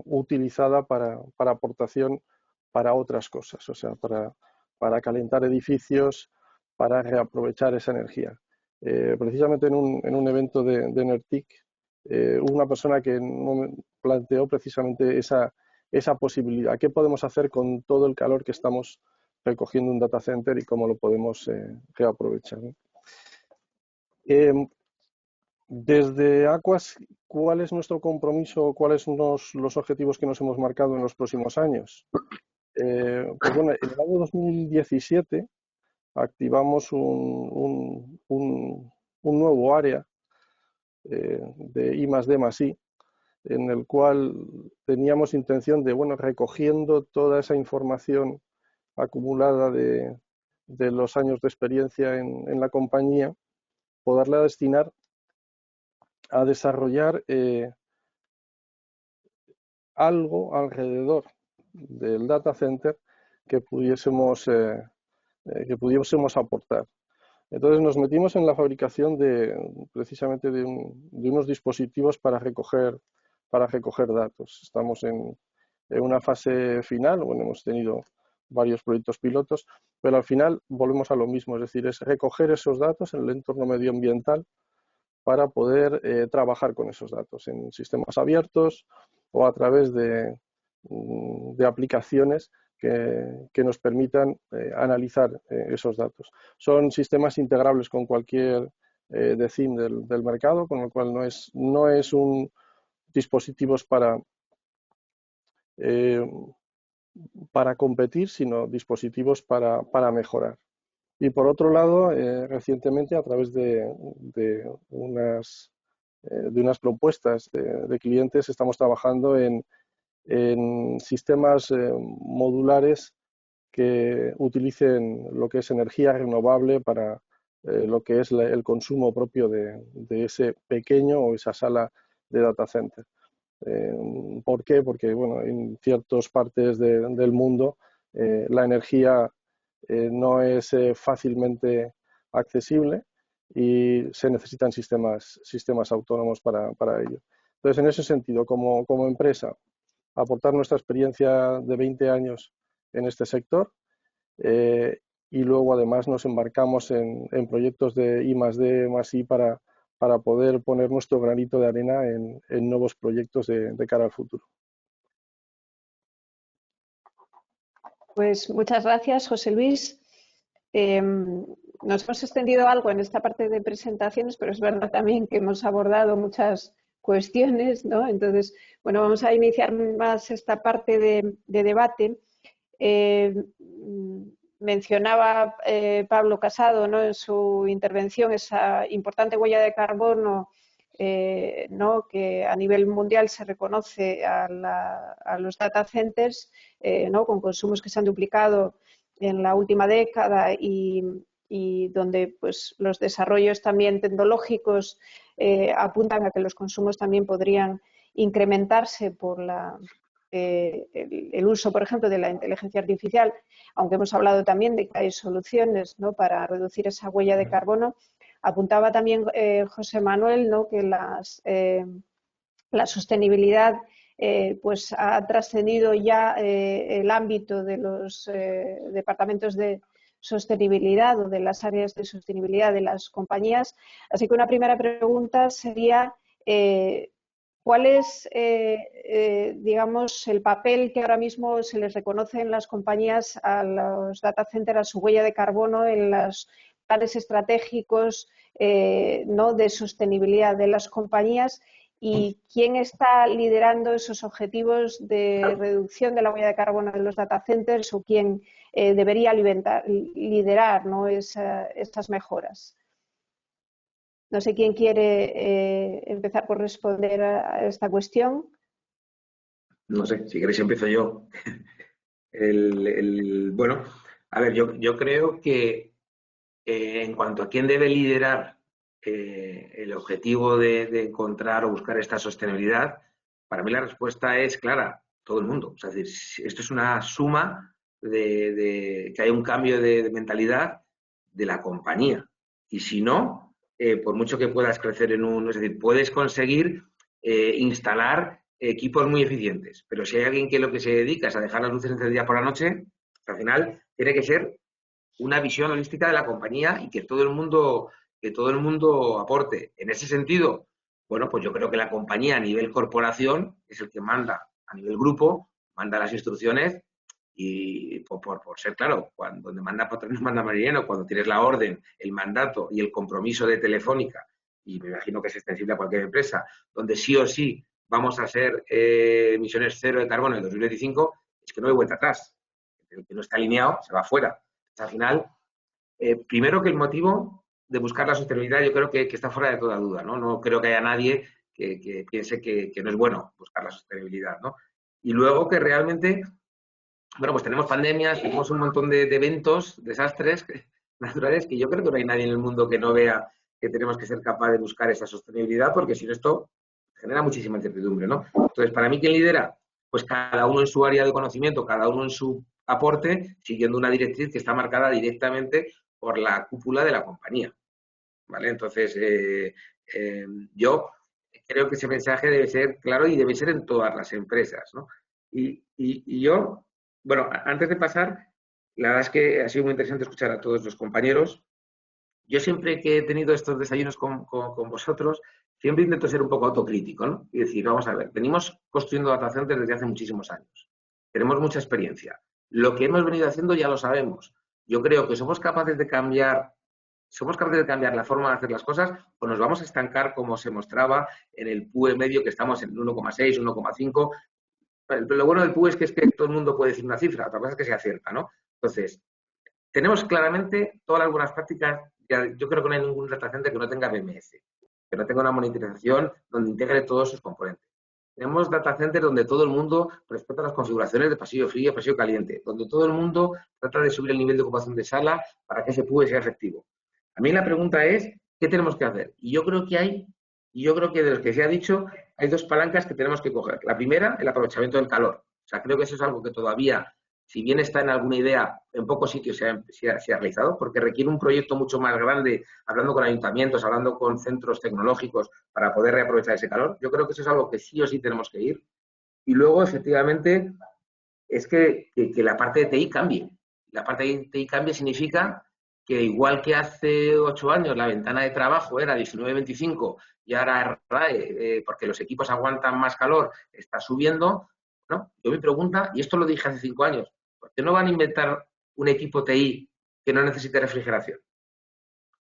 utilizada para aportación para otras cosas, o sea, para calentar edificios, para reaprovechar esa energía. Precisamente en un evento de NERTIC, una persona que planteó precisamente esa posibilidad. ¿Qué podemos hacer con todo el calor que estamos recogiendo en un data center y cómo lo podemos reaprovechar? Desde Aquas, ¿cuál es nuestro compromiso? ¿Cuáles son los objetivos que nos hemos marcado en los próximos años? Pues bueno, en el año 2017 activamos un nuevo área de I+D+I, en el cual teníamos intención de, bueno, recogiendo toda esa información acumulada de los años de experiencia en la compañía, poderla destinar a desarrollar algo alrededor del data center que pudiésemos aportar. Entonces nos metimos en la fabricación precisamente de unos dispositivos para recoger datos. Estamos en una fase final, bueno, hemos tenido varios proyectos pilotos, pero al final volvemos a lo mismo, es decir, es recoger esos datos en el entorno medioambiental para poder trabajar con esos datos en sistemas abiertos o a través de de aplicaciones que nos permitan analizar esos datos. Son sistemas integrables con cualquier DCIM del mercado, con lo cual no es un dispositivos para competir, sino dispositivos para mejorar. Y por otro lado, recientemente, a través de unas propuestas de clientes, estamos trabajando en sistemas modulares que utilicen lo que es energía renovable para lo que es el consumo propio de ese pequeño o esa sala de data center. ¿Por qué? Porque bueno, en ciertas partes del mundo la energía no es fácilmente accesible y se necesitan sistemas autónomos para ello. Entonces, en ese sentido, como empresa, aportar nuestra experiencia de 20 años en este sector y luego además nos embarcamos en proyectos de I+D+I para poder poner nuestro granito de arena en nuevos proyectos de cara al futuro. Pues muchas gracias, José Luis. Nos hemos extendido algo en esta parte de presentaciones, pero es verdad también que hemos abordado muchas cuestiones, ¿no? Entonces, bueno, vamos a iniciar más esta parte de debate. Mencionaba Pablo Casado, ¿no?, en su intervención esa importante huella de carbono, ¿no?, que a nivel mundial se reconoce a los data centers, ¿no?, con consumos que se han duplicado en la última década y donde pues, los desarrollos también tecnológicos apuntan a que los consumos también podrían incrementarse por el uso, por ejemplo, de la inteligencia artificial, aunque hemos hablado también de que hay soluciones, ¿no?, para reducir esa huella de carbono. Apuntaba también José Manuel, ¿no?, que la sostenibilidad pues ha trascendido ya el ámbito de los departamentos de sostenibilidad o de las áreas de sostenibilidad de las compañías. Así que una primera pregunta sería ¿cuál es, digamos, el papel que ahora mismo se les reconoce en las compañías a los data centers, a su huella de carbono en los planes estratégicos, ¿no?, de sostenibilidad de las compañías? ¿Y quién está liderando esos objetivos de reducción de la huella de carbono de los data centers o quién debería liderar, ¿no?, estas mejoras? No sé quién quiere empezar por responder a esta cuestión. No sé, si queréis empiezo yo. Bueno, a ver, yo creo que en cuanto a quién debe liderar el objetivo de encontrar o buscar esta sostenibilidad, para mí la respuesta es clara, todo el mundo. O sea, es decir, esto es una suma de que hay un cambio de mentalidad de la compañía. Y si no, por mucho que puedas crecer es decir, puedes conseguir instalar equipos muy eficientes, pero si hay alguien que lo que se dedica es a dejar las luces encendidas por la noche, al final tiene que ser una visión holística de la compañía y que todo el mundo aporte. En ese sentido, bueno, pues yo creo que la compañía a nivel corporación es el que manda, a nivel grupo, manda las instrucciones y por ser claro, donde manda patrón manda marinero, cuando tienes la orden, el mandato y el compromiso de Telefónica, y me imagino que es extensible a cualquier empresa, donde sí o sí vamos a ser emisiones cero de carbono en 2025, es que no hay vuelta atrás. El que no está alineado se va fuera. Al final, primero que el motivo de buscar la sostenibilidad yo creo que está fuera de toda duda, ¿no? No creo que haya nadie que piense que no es bueno buscar la sostenibilidad, ¿no? Y luego que realmente, bueno, pues tenemos pandemias, tenemos un montón de eventos, desastres naturales, que yo creo que no hay nadie en el mundo que no vea que tenemos que ser capaz de buscar esa sostenibilidad, porque si no esto genera muchísima incertidumbre, ¿no? Entonces, para mí, ¿quién lidera? Pues cada uno en su área de conocimiento, cada uno en su aporte, siguiendo una directriz que está marcada directamente por la cúpula de la compañía, ¿vale? Entonces, yo creo que ese mensaje debe ser claro y debe ser en todas las empresas, ¿no? Y yo, bueno, antes de pasar, la verdad es que ha sido muy interesante escuchar a todos los compañeros. Yo siempre que he tenido estos desayunos con vosotros, siempre intento ser un poco autocrítico, ¿no? Y decir, vamos a ver, venimos construyendo data centers desde hace muchísimos años. tenemos mucha experiencia. Lo que hemos venido haciendo ya lo sabemos. Yo creo que somos capaces de cambiar la forma de hacer las cosas o nos vamos a estancar como se mostraba en el PUE medio, que estamos en 1,6, 1,5. Lo bueno del PUE es que todo el mundo puede decir una cifra, otra cosa es que sea cierta, ¿no? Entonces, tenemos claramente todas las buenas prácticas. Yo creo que no hay ningún data center que no tenga BMS, que no tenga una monitorización donde integre todos sus componentes. Tenemos data centers donde todo el mundo respeta las configuraciones de pasillo frío y pasillo caliente, donde todo el mundo trata de subir el nivel de ocupación de sala para que ese PUE sea efectivo. A mí la pregunta es, ¿qué tenemos que hacer? Y yo creo que de los que se ha dicho, hay dos palancas que tenemos que coger. La primera, el aprovechamiento del calor. O sea, creo que eso es algo que todavía, si bien está en alguna idea, en pocos sitios se ha realizado, porque requiere un proyecto mucho más grande, hablando con ayuntamientos, hablando con centros tecnológicos para poder reaprovechar ese calor. Yo creo que eso es algo que sí o sí tenemos que ir. Y luego, efectivamente, es que la parte de TI cambie. La parte de TI cambie significa que igual que hace 8 años la ventana de trabajo era 19-25 y ahora porque los equipos aguantan más calor, está subiendo, ¿no? Yo me pregunto, y esto lo dije hace 5 años, ¿por qué no van a inventar un equipo TI que no necesite refrigeración?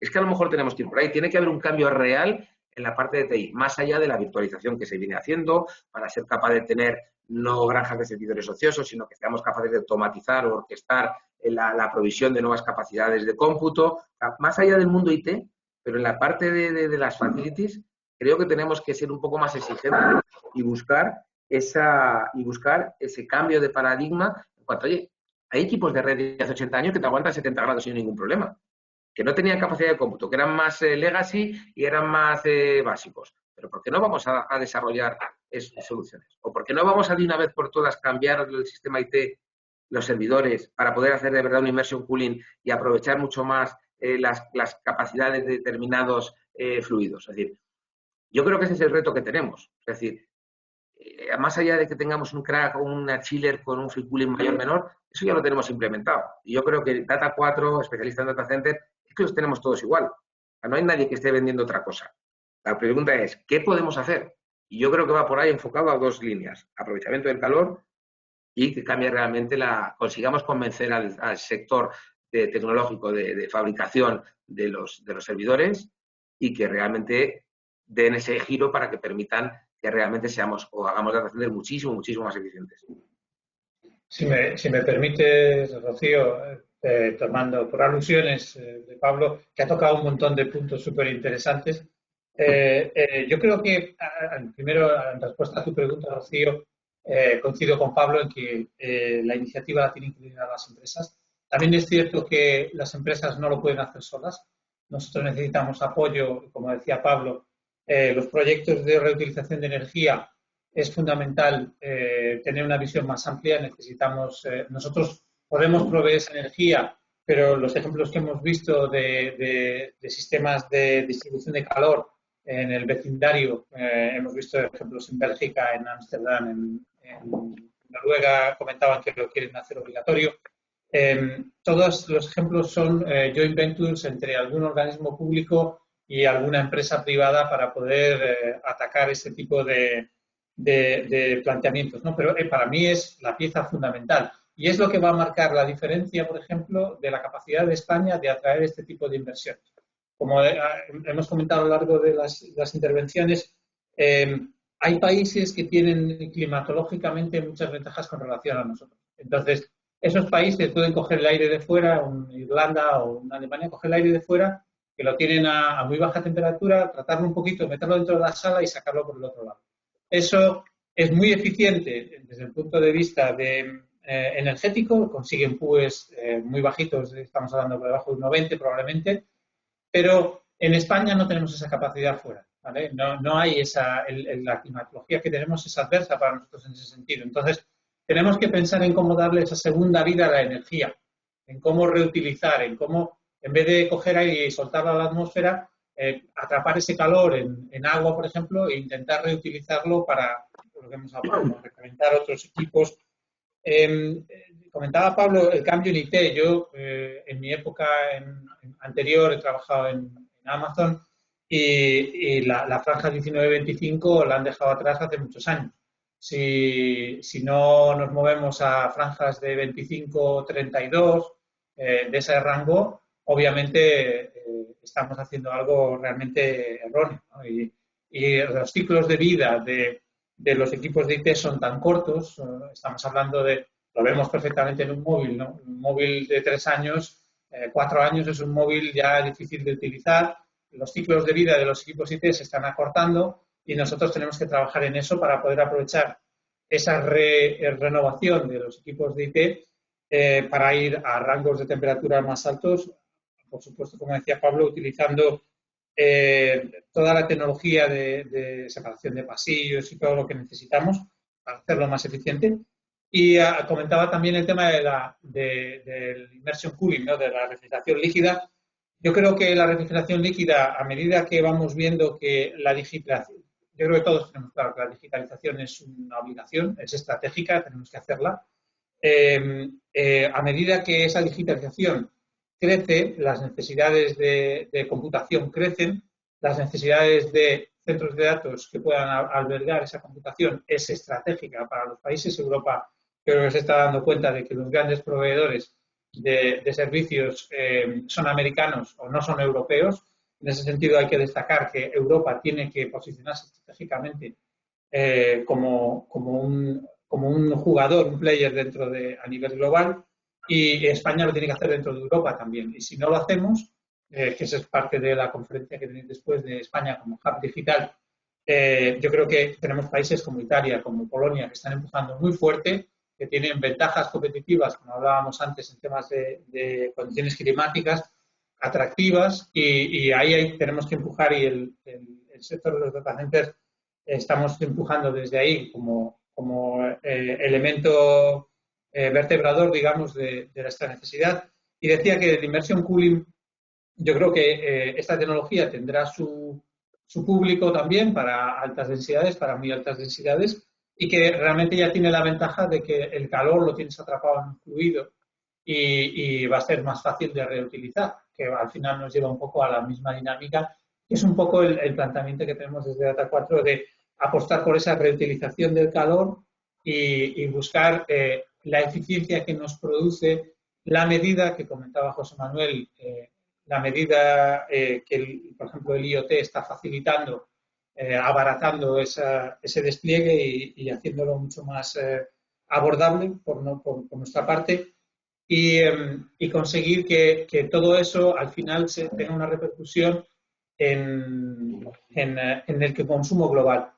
Es que a lo mejor tenemos que ir por ahí. Tiene que haber un cambio real en la parte de TI, más allá de la virtualización que se viene haciendo, para ser capaz de tener no granjas de servidores ociosos, sino que seamos capaces de automatizar o orquestar la provisión de nuevas capacidades de cómputo, más allá del mundo IT, pero en la parte de las facilities, creo que tenemos que ser un poco más exigentes y buscar ese cambio de paradigma en cuanto, oye, hay equipos de red de hace 80 años que te aguantan 70 grados sin ningún problema, que no tenían capacidad de cómputo, que eran más legacy y eran más básicos. Pero ¿por qué no vamos a desarrollar soluciones? ¿O por qué no vamos a de una vez por todas cambiar el sistema IT, los servidores, para poder hacer de verdad un immersion cooling y aprovechar mucho más las capacidades de determinados fluidos? Es decir, yo creo que ese es el reto que tenemos. Es decir, más allá de que tengamos un crack o una chiller con un free cooling mayor o menor, eso ya lo tenemos implementado. Y yo creo que Data 4, especialista en data center, es que los tenemos todos igual. O sea, no hay nadie que esté vendiendo otra cosa. La pregunta es, ¿qué podemos hacer? Y yo creo que va por ahí enfocado a dos líneas. Aprovechamiento del calor y que cambie realmente consigamos convencer al sector tecnológico de fabricación de los servidores y que realmente den ese giro para que permitan que realmente seamos o hagamos data centers muchísimo más eficientes. Si me permites, Rocío, tomando por alusiones de Pablo, que ha tocado un montón de puntos súper interesantes. Yo creo que, primero, en respuesta a tu pregunta, Rocío, coincido con Pablo en que la iniciativa la tienen que liderar las empresas. También es cierto que las empresas no lo pueden hacer solas. Nosotros necesitamos apoyo, como decía Pablo, los proyectos de reutilización de energía. Es fundamental tener una visión más amplia. Necesitamos, nosotros podemos proveer esa energía, pero los ejemplos que hemos visto de sistemas de distribución de calor en el vecindario, hemos visto ejemplos en Bélgica, en Ámsterdam, en Noruega, comentaban que lo quieren hacer obligatorio. Todos los ejemplos son joint ventures entre algún organismo público y alguna empresa privada para poder atacar ese tipo de planteamientos, ¿no? Pero para mí es la pieza fundamental y es lo que va a marcar la diferencia, por ejemplo, de la capacidad de España de atraer este tipo de inversiones. Como hemos comentado a lo largo de las intervenciones, hay países que tienen climatológicamente muchas ventajas con relación a nosotros. Entonces, esos países pueden coger el aire de fuera, Irlanda o una Alemania, coger el aire de fuera, que lo tienen a muy baja temperatura, tratarlo un poquito, meterlo dentro de la sala y sacarlo por el otro lado. Eso es muy eficiente desde el punto de vista energético, consiguen PUEs muy bajitos, estamos hablando por debajo de 1,20 probablemente, pero en España no tenemos esa capacidad fuera, ¿vale? No hay la climatología que tenemos es adversa para nosotros en ese sentido. Entonces, tenemos que pensar en cómo darle esa segunda vida a la energía, en cómo reutilizar, en cómo, en vez de coger aire y soltarlo a la atmósfera, atrapar ese calor en agua, por ejemplo, e intentar reutilizarlo para, lo que hemos hablado, recalentar otros equipos. Comentaba Pablo el cambio en IT. Yo, en mi época anterior, he trabajado en Amazon y la franja 19-25 la han dejado atrás hace muchos años. Si no nos movemos a franjas de 25-32, de ese rango, obviamente estamos haciendo algo realmente erróneo, ¿no? Y los ciclos de vida de los equipos de IT son tan cortos, estamos hablando de, lo vemos perfectamente en un móvil, ¿no? Un móvil de 3 años, 4 años es un móvil ya difícil de utilizar, los ciclos de vida de los equipos IT se están acortando y nosotros tenemos que trabajar en eso para poder aprovechar esa renovación de los equipos de IT para ir a rangos de temperatura más altos, por supuesto, como decía Pablo, utilizando toda la tecnología de separación de pasillos y todo lo que necesitamos para hacerlo más eficiente. Y comentaba también el tema del immersion cooling, ¿no? De la refrigeración líquida. Yo creo que la refrigeración líquida, a medida que vamos viendo que la digitalización, yo creo que todos tenemos claro que la digitalización es una obligación, es estratégica, tenemos que hacerla. A medida que esa digitalización crece, las necesidades de computación crecen, las necesidades de centros de datos que puedan albergar esa computación es estratégica para los países. Europa creo que se está dando cuenta de que los grandes proveedores de servicios son americanos o no son europeos. En ese sentido hay que destacar que Europa tiene que posicionarse estratégicamente como un jugador, un player a nivel global, y España lo tiene que hacer dentro de Europa también. Y si no lo hacemos, que esa es parte de la conferencia que tenéis después de España como hub digital, yo creo que tenemos países como Italia, como Polonia, que están empujando muy fuerte, que tienen ventajas competitivas, como hablábamos antes, en temas de condiciones climáticas atractivas, y ahí tenemos que empujar, y el sector de los data centers estamos empujando desde ahí como elemento vertebrador, digamos, de esta necesidad. Y decía que el immersion cooling, yo creo que esta tecnología tendrá su público también para altas densidades, para muy altas densidades, y que realmente ya tiene la ventaja de que el calor lo tienes atrapado en un fluido y va a ser más fácil de reutilizar, que al final nos lleva un poco a la misma dinámica, que es un poco el planteamiento que tenemos desde Data 4 de apostar por esa reutilización del calor y buscar la eficiencia que nos produce la medida que comentaba José Manuel, la medida que, por ejemplo, el IoT está facilitando, abaratando ese despliegue y haciéndolo mucho más abordable por nuestra parte, y conseguir que todo eso al final tenga una repercusión en el consumo global.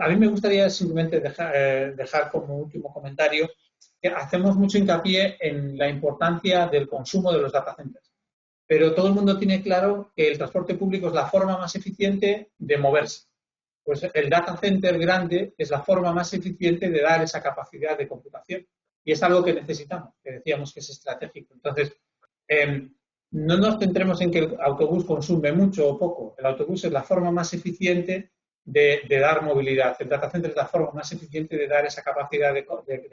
A mí me gustaría simplemente dejar como último comentario que hacemos mucho hincapié en la importancia del consumo de los data centers, pero todo el mundo tiene claro que el transporte público es la forma más eficiente de moverse. Pues el data center grande es la forma más eficiente de dar esa capacidad de computación. Y es algo que necesitamos, que decíamos que es estratégico. Entonces, no nos centremos en que el autobús consume mucho o poco. El autobús es la forma más eficiente de dar movilidad. El data center es la forma más eficiente de dar esa capacidad de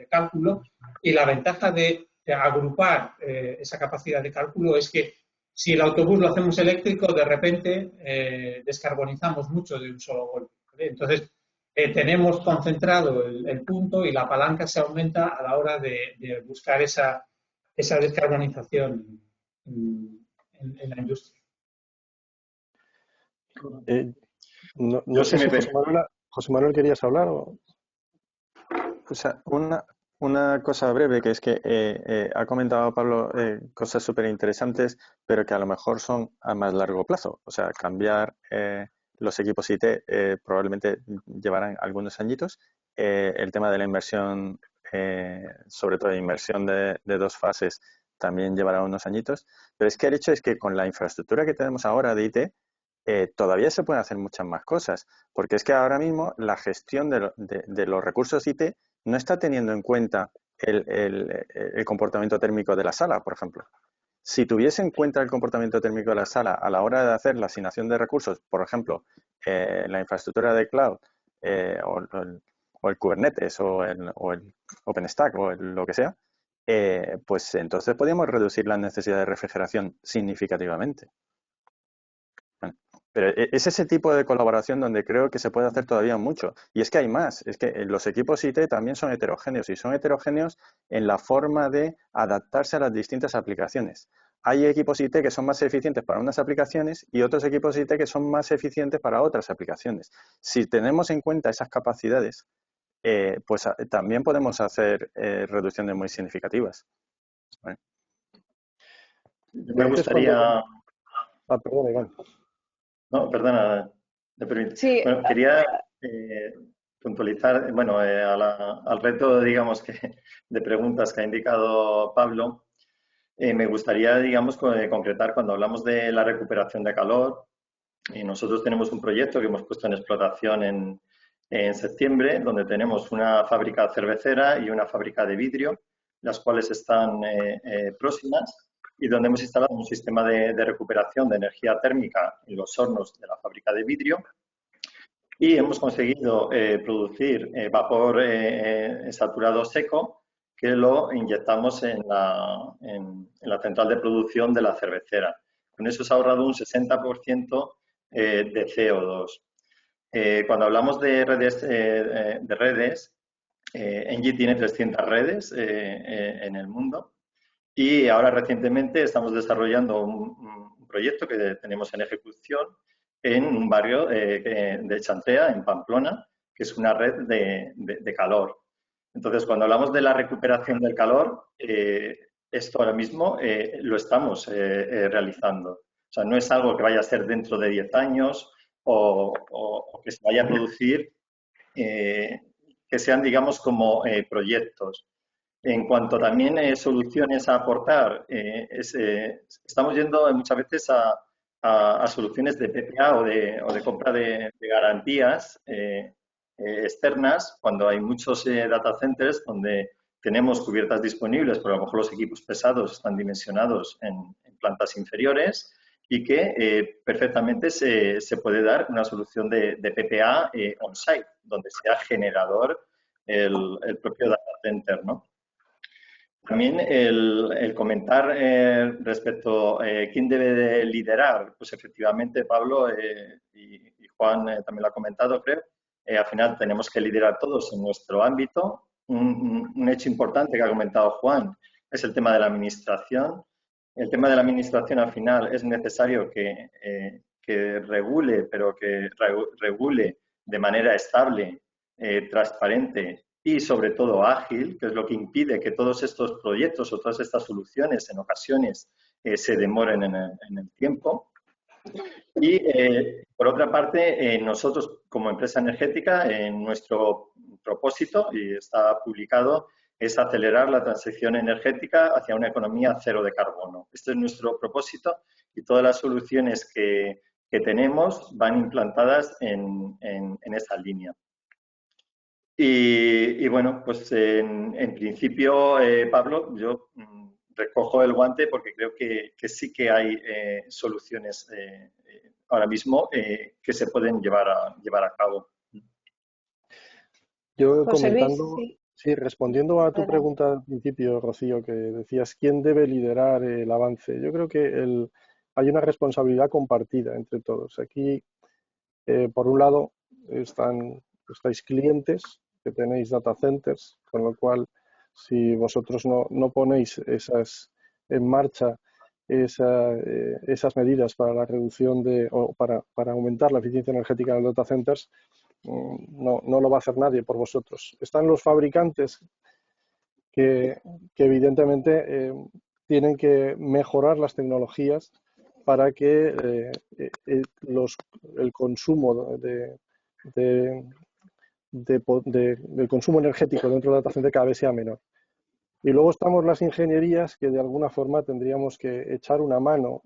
cálculo. Y la ventaja de agrupar esa capacidad de cálculo es que si el autobús lo hacemos eléctrico, de repente descarbonizamos mucho de un solo golpe, ¿vale? Entonces, tenemos concentrado el punto y la palanca se aumenta a la hora de buscar esa descarbonización en la industria. No sé si José Manuel querías hablar o... O sea, una cosa breve, que es que ha comentado Pablo cosas súper interesantes, pero que a lo mejor son a más largo plazo. O sea, cambiar los equipos IT probablemente llevarán algunos añitos. El tema de la inversión, sobre todo inversión de 2 fases, también llevará unos añitos. Pero es que el hecho es que con la infraestructura que tenemos ahora de IT, todavía se pueden hacer muchas más cosas, porque es que ahora mismo la gestión de los recursos IT no está teniendo en cuenta el comportamiento térmico de la sala, por ejemplo. Si tuviese en cuenta el comportamiento térmico de la sala a la hora de hacer la asignación de recursos, por ejemplo, la infraestructura de cloud o el Kubernetes o el OpenStack o lo que sea, pues entonces podríamos reducir la necesidad de refrigeración significativamente. Bueno. Pero es ese tipo de colaboración donde creo que se puede hacer todavía mucho. Y es que hay más, es que los equipos IT también son heterogéneos y son heterogéneos en la forma de adaptarse a las distintas aplicaciones. Hay equipos IT que son más eficientes para unas aplicaciones y otros equipos IT que son más eficientes para otras aplicaciones. Si tenemos en cuenta esas capacidades, pues también podemos hacer reducciones muy significativas. ¿Vale? Me gustaría... Perdón, Iván. No, perdona, me permite. Sí, Bueno, quería puntualizar, bueno, al reto, digamos, de preguntas que ha indicado Pablo. Me gustaría, digamos, concretar cuando hablamos de la recuperación de calor. Nosotros tenemos un proyecto que hemos puesto en explotación en septiembre, donde tenemos una fábrica cervecera y una fábrica de vidrio, las cuales están próximas, y donde hemos instalado un sistema de recuperación de energía térmica en los hornos de la fábrica de vidrio. Y hemos conseguido producir vapor saturado seco, que lo inyectamos en la central de producción de la cervecera. Con eso se ha ahorrado un 60% de CO2. Cuando hablamos de redes, Engie tiene 300 redes en el mundo y ahora recientemente estamos desarrollando un proyecto que tenemos en ejecución en un barrio de Chantea, en Pamplona, que es una red de calor. Entonces, cuando hablamos de la recuperación del calor, esto ahora mismo lo estamos realizando. O sea, no es algo que vaya a ser dentro de 10 años o que se vaya a producir, que sean, digamos, como proyectos. En cuanto también soluciones a aportar, estamos yendo muchas veces a soluciones de PPA o de compra de garantías externas, cuando hay muchos data centers donde tenemos cubiertas disponibles, pero a lo mejor los equipos pesados están dimensionados en plantas inferiores y que perfectamente se puede dar una solución de PPA on-site, donde sea generador el propio data center, ¿no? También el comentar respecto a quién debe de liderar, pues efectivamente Pablo y Juan también lo ha comentado, creo, al final tenemos que liderar todos en nuestro ámbito. Un hecho importante que ha comentado Juan es el tema de la administración. El tema de la administración al final es necesario que regule, pero que regule de manera estable, transparente y sobre todo ágil, que es lo que impide que todos estos proyectos o todas estas soluciones en ocasiones se demoren en el tiempo. Y por otra parte, nosotros como empresa energética, en nuestro propósito, y está publicado, es acelerar la transición energética hacia una economía cero de carbono. Este es nuestro propósito y todas las soluciones que tenemos van implantadas en esa línea. Y bueno, pues en principio, Pablo, yo recojo el guante porque creo que sí que hay soluciones ahora mismo que se pueden llevar a cabo. Yo José Luis, comentando, sí. sí, respondiendo a tu pregunta al principio, Rocío, que decías quién debe liderar el avance. Yo creo que hay una responsabilidad compartida entre todos. Aquí, por un lado, estáis clientes, que tenéis data centers, con lo cual, si vosotros no ponéis en marcha esas medidas para la reducción o para aumentar la eficiencia energética de los data centers, no lo va a hacer nadie por vosotros. Están los fabricantes que evidentemente tienen que mejorar las tecnologías para que el consumo del consumo energético dentro del data center cada vez sea menor. Y luego estamos las ingenierías que de alguna forma tendríamos que echar una mano,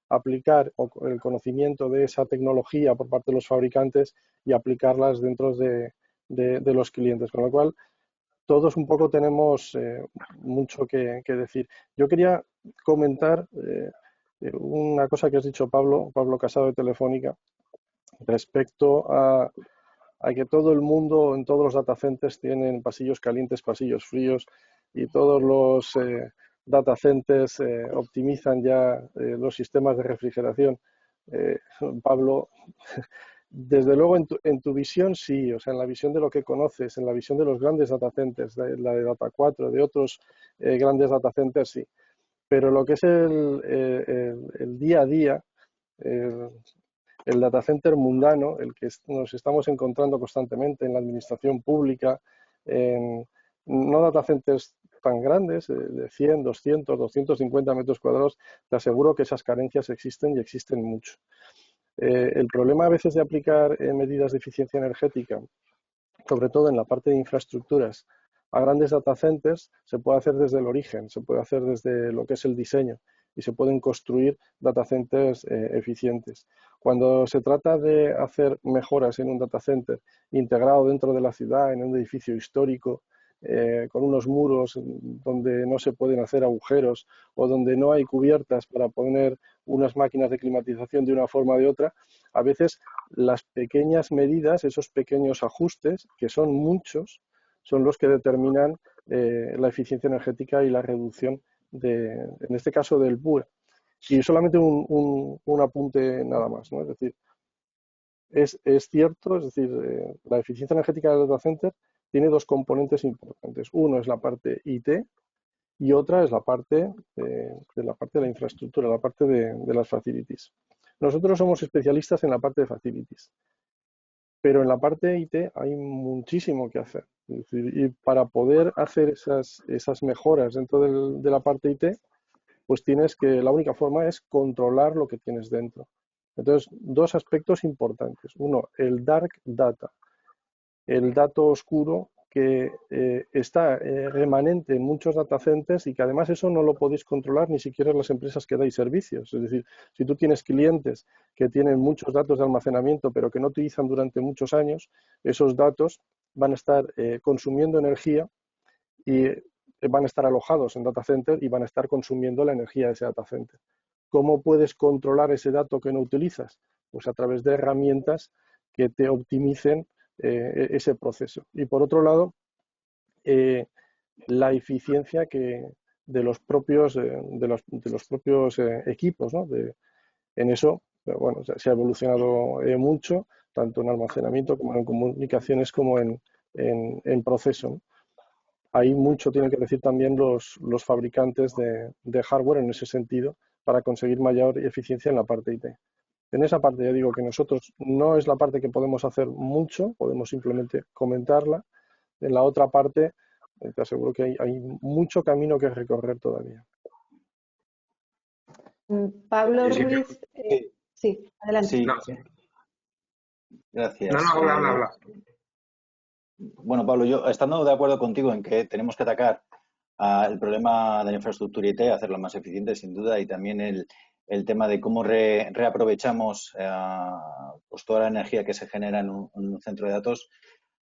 aplicar el conocimiento de esa tecnología por parte de los fabricantes y aplicarlas dentro de los clientes. Con lo cual, todos un poco tenemos mucho que decir. Yo quería comentar una cosa que has dicho, Pablo Casado de Telefónica, respecto a que todo el mundo en todos los data centers tienen pasillos calientes, pasillos fríos y todos los data centers optimizan ya los sistemas de refrigeración. Pablo, desde luego en tu visión sí, o sea, en la visión de lo que conoces, en la visión de los grandes data centers, la de Data 4, de otros grandes data centers sí, pero lo que es el día a día, el data center mundano, el que nos estamos encontrando constantemente en la administración pública, no data centers tan grandes, de 100, 200, 250 metros cuadrados, te aseguro que esas carencias existen y existen mucho. El problema a veces de aplicar medidas de eficiencia energética, sobre todo en la parte de infraestructuras, a grandes data centers, se puede hacer desde el origen, se puede hacer desde lo que es el diseño y se pueden construir data centers eficientes. Cuando se trata de hacer mejoras en un data center integrado dentro de la ciudad, en un edificio histórico, con unos muros donde no se pueden hacer agujeros o donde no hay cubiertas para poner unas máquinas de climatización de una forma o de otra, a veces las pequeñas medidas, esos pequeños ajustes, que son muchos, son los que determinan la eficiencia energética y la reducción, en este caso, del PUE. Y solamente un apunte nada más, ¿no? Es decir, es cierto, es decir, la eficiencia energética del data center tiene dos componentes importantes. Uno es la parte IT y otra es la parte de la infraestructura, la parte de las facilities. Nosotros somos especialistas en la parte de facilities, pero en la parte de IT hay muchísimo que hacer. Es decir, y para poder hacer esas mejoras dentro de la parte IT, pues la única forma es controlar lo que tienes dentro. Entonces, dos aspectos importantes. Uno, el dark data, el dato oscuro que está remanente en muchos data centers y que además eso no lo podéis controlar ni siquiera las empresas que dais servicios. Es decir, si tú tienes clientes que tienen muchos datos de almacenamiento pero que no utilizan durante muchos años, esos datos van a estar consumiendo energía y van a estar alojados en data center y van a estar consumiendo la energía de ese data center. ¿Cómo puedes controlar ese dato que no utilizas? Pues a través de herramientas que te optimicen ese proceso. Y por otro lado, la eficiencia de los propios equipos, ¿no? En eso, bueno, se ha evolucionado mucho, tanto en almacenamiento como en comunicaciones como en proceso, ¿no? Hay mucho tienen que decir también los fabricantes de hardware en ese sentido para conseguir mayor eficiencia en la parte IT. En esa parte ya digo que nosotros no es la parte que podemos hacer mucho, podemos simplemente comentarla. En la otra parte te aseguro que hay mucho camino que recorrer todavía. Pablo Ruiz, sí, adelante. Sí. Gracias. No, habla. Bueno, Pablo, yo estando de acuerdo contigo en que tenemos que atacar el problema de la infraestructura IT, hacerla más eficiente sin duda, y también el tema de cómo reaprovechamos pues toda la energía que se genera en un centro de datos.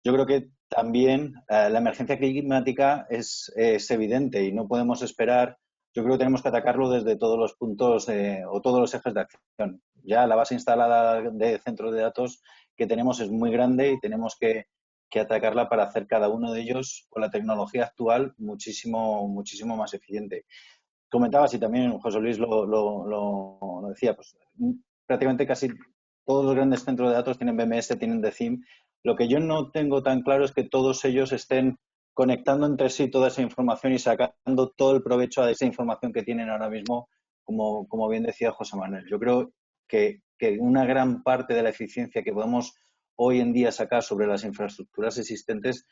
Yo creo que también la emergencia climática es evidente y no podemos esperar. Yo creo que tenemos que atacarlo desde todos los puntos o todos los ejes de acción. Ya la base instalada de centros de datos que tenemos es muy grande y tenemos que atacarla para hacer cada uno de ellos con la tecnología actual muchísimo más eficiente. Comentabas y también José Luis lo decía, pues prácticamente casi todos los grandes centros de datos tienen BMS, tienen DECIM. Lo que yo no tengo tan claro es que todos ellos estén conectando entre sí toda esa información y sacando todo el provecho de esa información que tienen ahora mismo, como bien decía José Manuel. Yo creo que una gran parte de la eficiencia que podemos hoy en día sacar sobre las infraestructuras existentes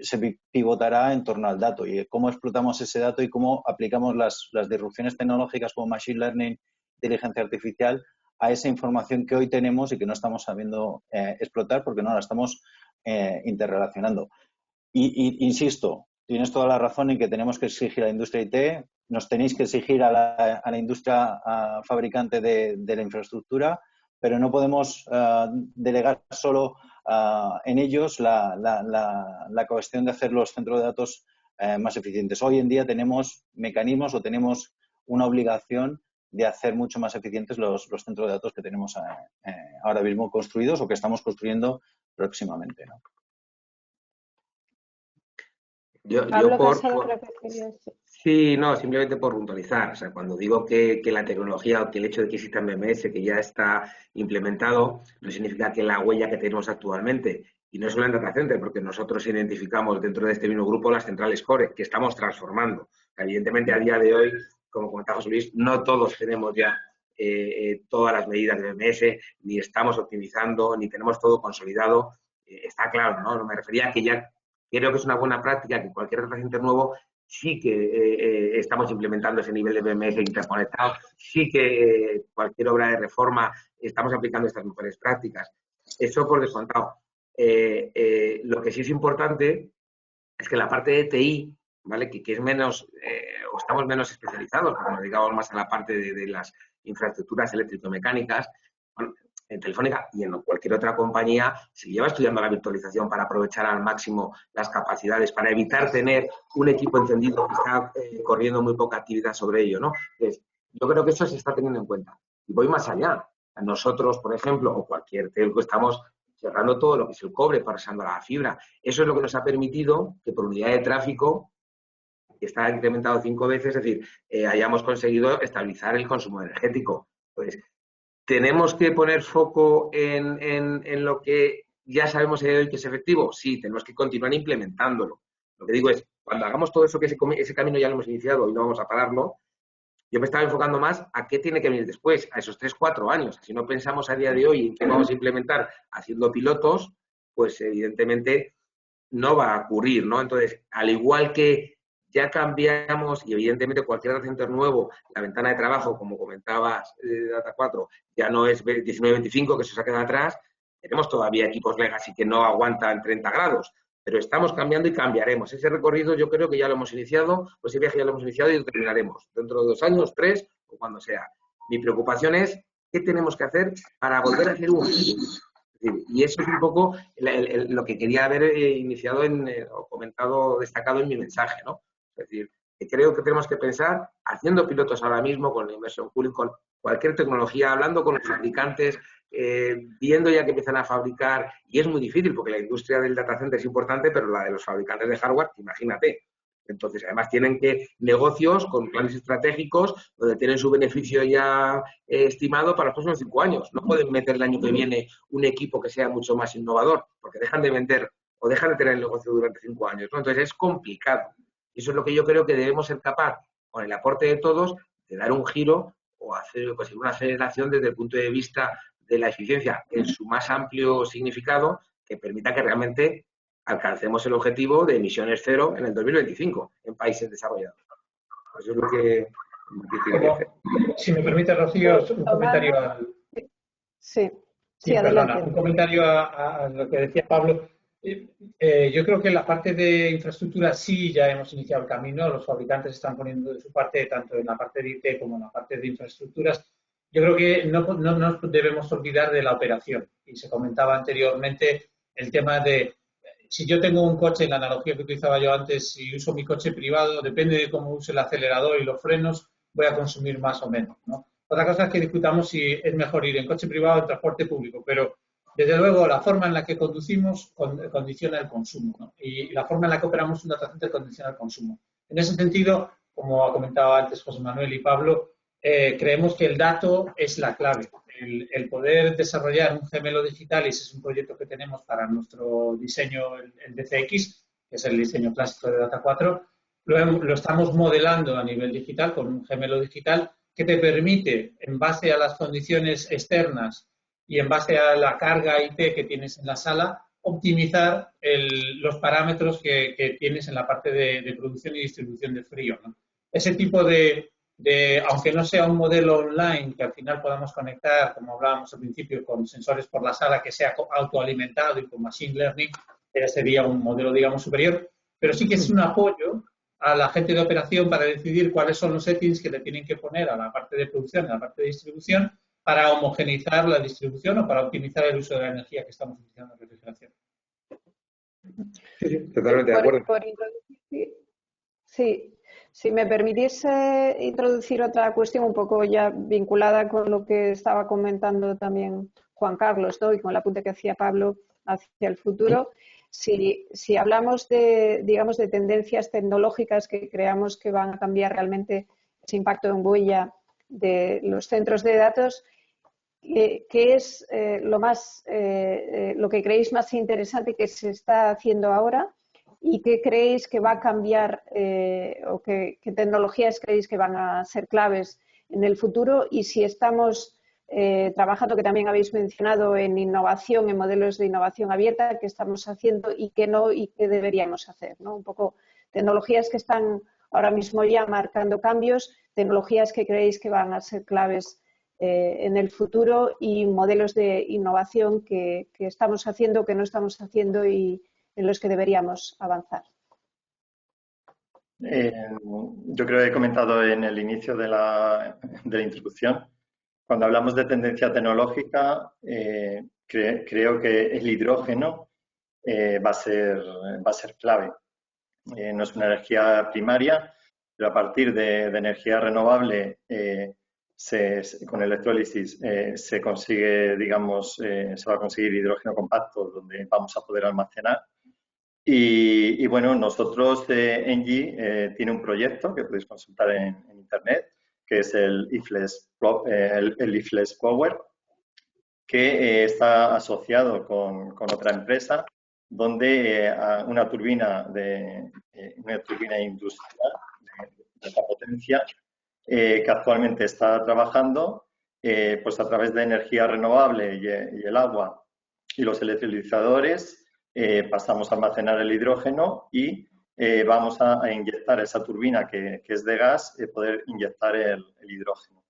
se pivotará en torno al dato y cómo explotamos ese dato y cómo aplicamos las disrupciones tecnológicas como Machine Learning, inteligencia artificial, a esa información que hoy tenemos y que no estamos sabiendo explotar porque no la estamos interrelacionando. Y insisto, tienes toda la razón en que tenemos que exigir a la industria IT, nos tenéis que exigir a la industria fabricante de la infraestructura, pero no podemos delegar solo en ellos la cuestión de hacer los centros de datos más eficientes. Hoy en día tenemos mecanismos o tenemos una obligación de hacer mucho más eficientes los centros de datos que tenemos ahora mismo construidos o que estamos construyendo próximamente, ¿no? Pablo Casado, creo que querías... Sí, no, simplemente por puntualizar. O sea, cuando digo que la tecnología o que el hecho de que exista BMS, que ya está implementado, no significa que la huella que tenemos actualmente, y no solo en Data Center, porque nosotros identificamos dentro de este mismo grupo las centrales core, que estamos transformando. O sea, evidentemente, a día de hoy, como comentaba José Luis, no todos tenemos ya todas las medidas de BMS, ni estamos optimizando, ni tenemos todo consolidado. Está claro, ¿no? Me refería a que ya creo que es una buena práctica que cualquier data center nuevo sí que estamos implementando ese nivel de BMS interconectado, sí que cualquier obra de reforma estamos aplicando estas mejores prácticas. Eso por descontado. Lo que sí es importante es que la parte de TI, ¿vale? Que es menos, o estamos menos especializados, porque nos dedicamos más a la parte de las infraestructuras eléctrico-mecánicas. Bueno, en Telefónica y en cualquier otra compañía se lleva estudiando la virtualización para aprovechar al máximo las capacidades, para evitar tener un equipo encendido que está corriendo muy poca actividad sobre ello, ¿no? Entonces, yo creo que eso se está teniendo en cuenta. Y voy más allá. Nosotros, por ejemplo, o cualquier telco, estamos cerrando todo lo que es el cobre, pasando a la fibra. Eso es lo que nos ha permitido que por unidad de tráfico, que está incrementado 5 veces, es decir, hayamos conseguido estabilizar el consumo energético. Pues, ¿tenemos que poner foco en lo que ya sabemos hoy que es efectivo? Sí, tenemos que continuar implementándolo. Lo que digo es, cuando hagamos todo eso, que ese camino ya lo hemos iniciado y no vamos a pararlo, yo me estaba enfocando más a qué tiene que venir después, a esos 3-4 años. Si no pensamos a día de hoy en qué vamos a implementar haciendo pilotos, pues evidentemente no va a ocurrir, ¿no? Entonces, al igual que ya cambiamos y evidentemente cualquier data center nuevo, la ventana de trabajo, como comentabas, Data 4, ya no es 19-25, que eso se ha quedado atrás, tenemos todavía equipos legacy que no aguantan 30 grados, pero estamos cambiando y cambiaremos. Ese recorrido yo creo que ya lo hemos iniciado, pues ese viaje ya lo hemos iniciado y lo terminaremos dentro de 2 años, 3 o cuando sea. Mi preocupación es qué tenemos que hacer para volver a hacer un giro. Y eso es un poco lo que quería haber iniciado o comentado, destacado en mi mensaje, ¿no? Es decir, que creo que tenemos que pensar haciendo pilotos ahora mismo con la immersion cooling, con cualquier tecnología, hablando con los fabricantes, viendo ya que empiezan a fabricar, y es muy difícil porque la industria del data center es importante, pero la de los fabricantes de hardware, imagínate. Entonces, además, tienen negocios con planes estratégicos donde tienen su beneficio ya estimado para los próximos 5 años. No pueden meter el año que viene un equipo que sea mucho más innovador, porque dejan de vender o dejan de tener el negocio durante 5 años, ¿no? Entonces, es complicado. Y eso es lo que yo creo que debemos ser capaz, con el aporte de todos, de dar un giro o hacer pues, una aceleración desde el punto de vista de la eficiencia en su más amplio significado, que permita que realmente alcancemos el objetivo de emisiones cero en el 2025 en países desarrollados. Eso es lo que quiero hacer. Si me permite, Rocío, un comentario un comentario a lo que decía Pablo. Yo creo que en la parte de infraestructura sí ya hemos iniciado el camino, los fabricantes están poniendo de su parte, tanto en la parte de IT como en la parte de infraestructuras. Yo creo que no nos debemos olvidar de la operación. Y se comentaba anteriormente el tema de, si yo tengo un coche, en la analogía que utilizaba yo antes, si uso mi coche privado, depende de cómo use el acelerador y los frenos, voy a consumir más o menos, ¿no? Otra cosa es que discutamos si es mejor ir en coche privado o en transporte público, pero desde luego la forma en la que conducimos condiciona el consumo, ¿no? Y la forma en la que operamos un data center condiciona el consumo. En ese sentido, como ha comentado antes José Manuel y Pablo, creemos que el dato es la clave. El poder desarrollar un gemelo digital, y ese es un proyecto que tenemos para nuestro diseño, el DCX, que es el diseño clásico de Data 4, lo estamos modelando a nivel digital con un gemelo digital que te permite, en base a las condiciones externas y en base a la carga IT que tienes en la sala, optimizar los parámetros que tienes en la parte de producción y distribución de frío, ¿no? Ese tipo de, aunque no sea un modelo online que al final podamos conectar, como hablábamos al principio, con sensores por la sala, que sea autoalimentado y con machine learning, sería un modelo, digamos, superior, pero sí que es un apoyo a la gente de operación para decidir cuáles son los settings que le tienen que poner a la parte de producción y a la parte de distribución para homogeneizar la distribución o para optimizar el uso de la energía que estamos utilizando en refrigeración. Sí, totalmente de acuerdo. Sí, si me permitís introducir otra cuestión un poco ya vinculada con lo que estaba comentando también Juan Carlos, ¿no? Y con el apunte que hacía Pablo hacia el futuro. Si hablamos de, digamos, de tendencias tecnológicas que creamos que van a cambiar realmente ese impacto en huella de los centros de datos, ¿qué es lo que creéis más interesante que se está haciendo ahora? ¿Y qué creéis que va a cambiar o qué tecnologías creéis que van a ser claves en el futuro? Y si estamos trabajando, que también habéis mencionado, en innovación, en modelos de innovación abierta, qué estamos haciendo y qué no y qué deberíamos hacer, ¿no? Un poco tecnologías que están ahora mismo ya marcando cambios, tecnologías que creéis que van a ser claves en el futuro y modelos de innovación que estamos haciendo, que no estamos haciendo y en los que deberíamos avanzar. Yo creo que he comentado en el inicio de la introducción, cuando hablamos de tendencia tecnológica, creo que el hidrógeno va a ser clave. No es una energía primaria, pero a partir de energía renovable, con electrólisis se consigue, digamos, se va a conseguir hidrógeno compacto donde vamos a poder almacenar. Y bueno, nosotros, Engie, tiene un proyecto que podéis consultar en internet, que es el IFLES Power, que está asociado con otra empresa, donde una turbina industrial de alta potencia que actualmente está trabajando, pues a través de energía renovable y el agua y los electrolizadores, pasamos a almacenar el hidrógeno y vamos a inyectar esa turbina que es de gas, poder inyectar el hidrógeno.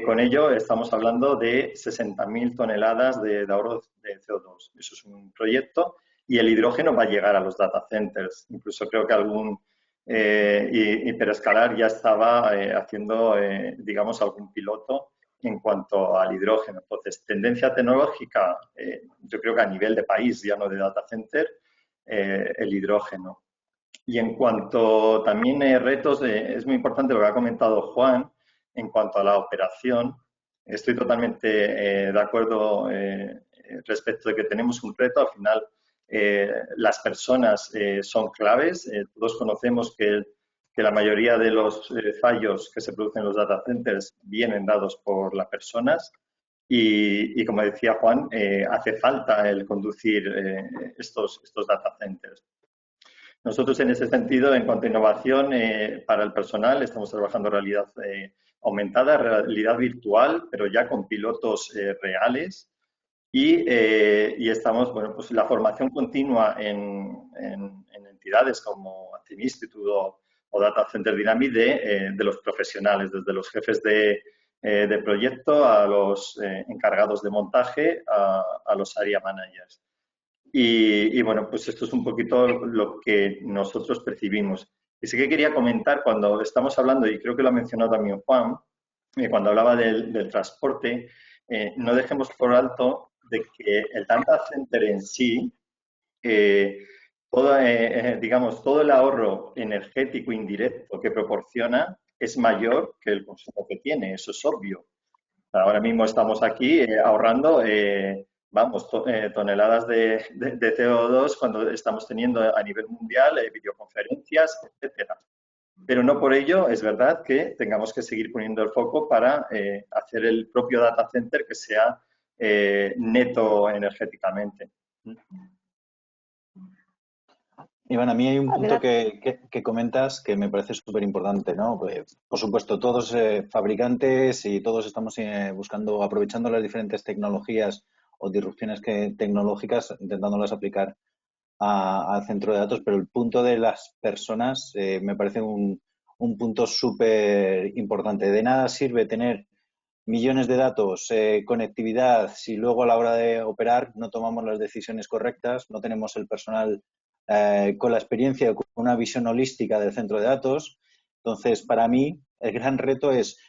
Con ello estamos hablando de 60.000 toneladas de ahorro de CO2. Eso es un proyecto y el hidrógeno va a llegar a los data centers. Incluso creo que algún hiperescalar ya estaba haciendo, digamos, algún piloto en cuanto al hidrógeno. Entonces, tendencia tecnológica, yo creo que a nivel de país, ya no de data center, el hidrógeno. Y en cuanto también retos, es muy importante lo que ha comentado Juan, en cuanto a la operación. Estoy totalmente de acuerdo respecto de que tenemos un reto. Al final, las personas son claves. Todos conocemos que la mayoría de los fallos que se producen en los data centers vienen dados por las personas. Y como decía Juan, hace falta el conducir estos data centers. Nosotros, en ese sentido, en cuanto a innovación para el personal, estamos trabajando en realidad aumentada, realidad virtual, pero ya con pilotos reales. Y estamos, bueno, pues la formación continua en entidades como Active Institute o Data Center Dynamics de los profesionales, desde los jefes de proyecto a los encargados de montaje, a los area managers. Y bueno, pues esto es un poquito lo que nosotros percibimos. Y sí que quería comentar, cuando estamos hablando, y creo que lo ha mencionado también Juan, cuando hablaba del transporte, no dejemos por alto de que el data center en sí, digamos, todo el ahorro energético indirecto que proporciona es mayor que el consumo que tiene, eso es obvio. Ahora mismo estamos aquí ahorrando toneladas de CO2 cuando estamos teniendo a nivel mundial videoconferencias, etcétera. Pero no por ello es verdad que tengamos que seguir poniendo el foco para hacer el propio data center que sea neto energéticamente. Iván, a mí hay un punto que comentas que me parece súper importante, ¿no? Por supuesto, todos fabricantes y todos estamos buscando, aprovechando las diferentes tecnologías o disrupciones tecnológicas, intentándolas aplicar al centro de datos, pero el punto de las personas me parece un punto súper importante. De nada sirve tener millones de datos, conectividad, si luego a la hora de operar no tomamos las decisiones correctas, no tenemos el personal con la experiencia, con una visión holística del centro de datos. Entonces, para mí, el gran reto es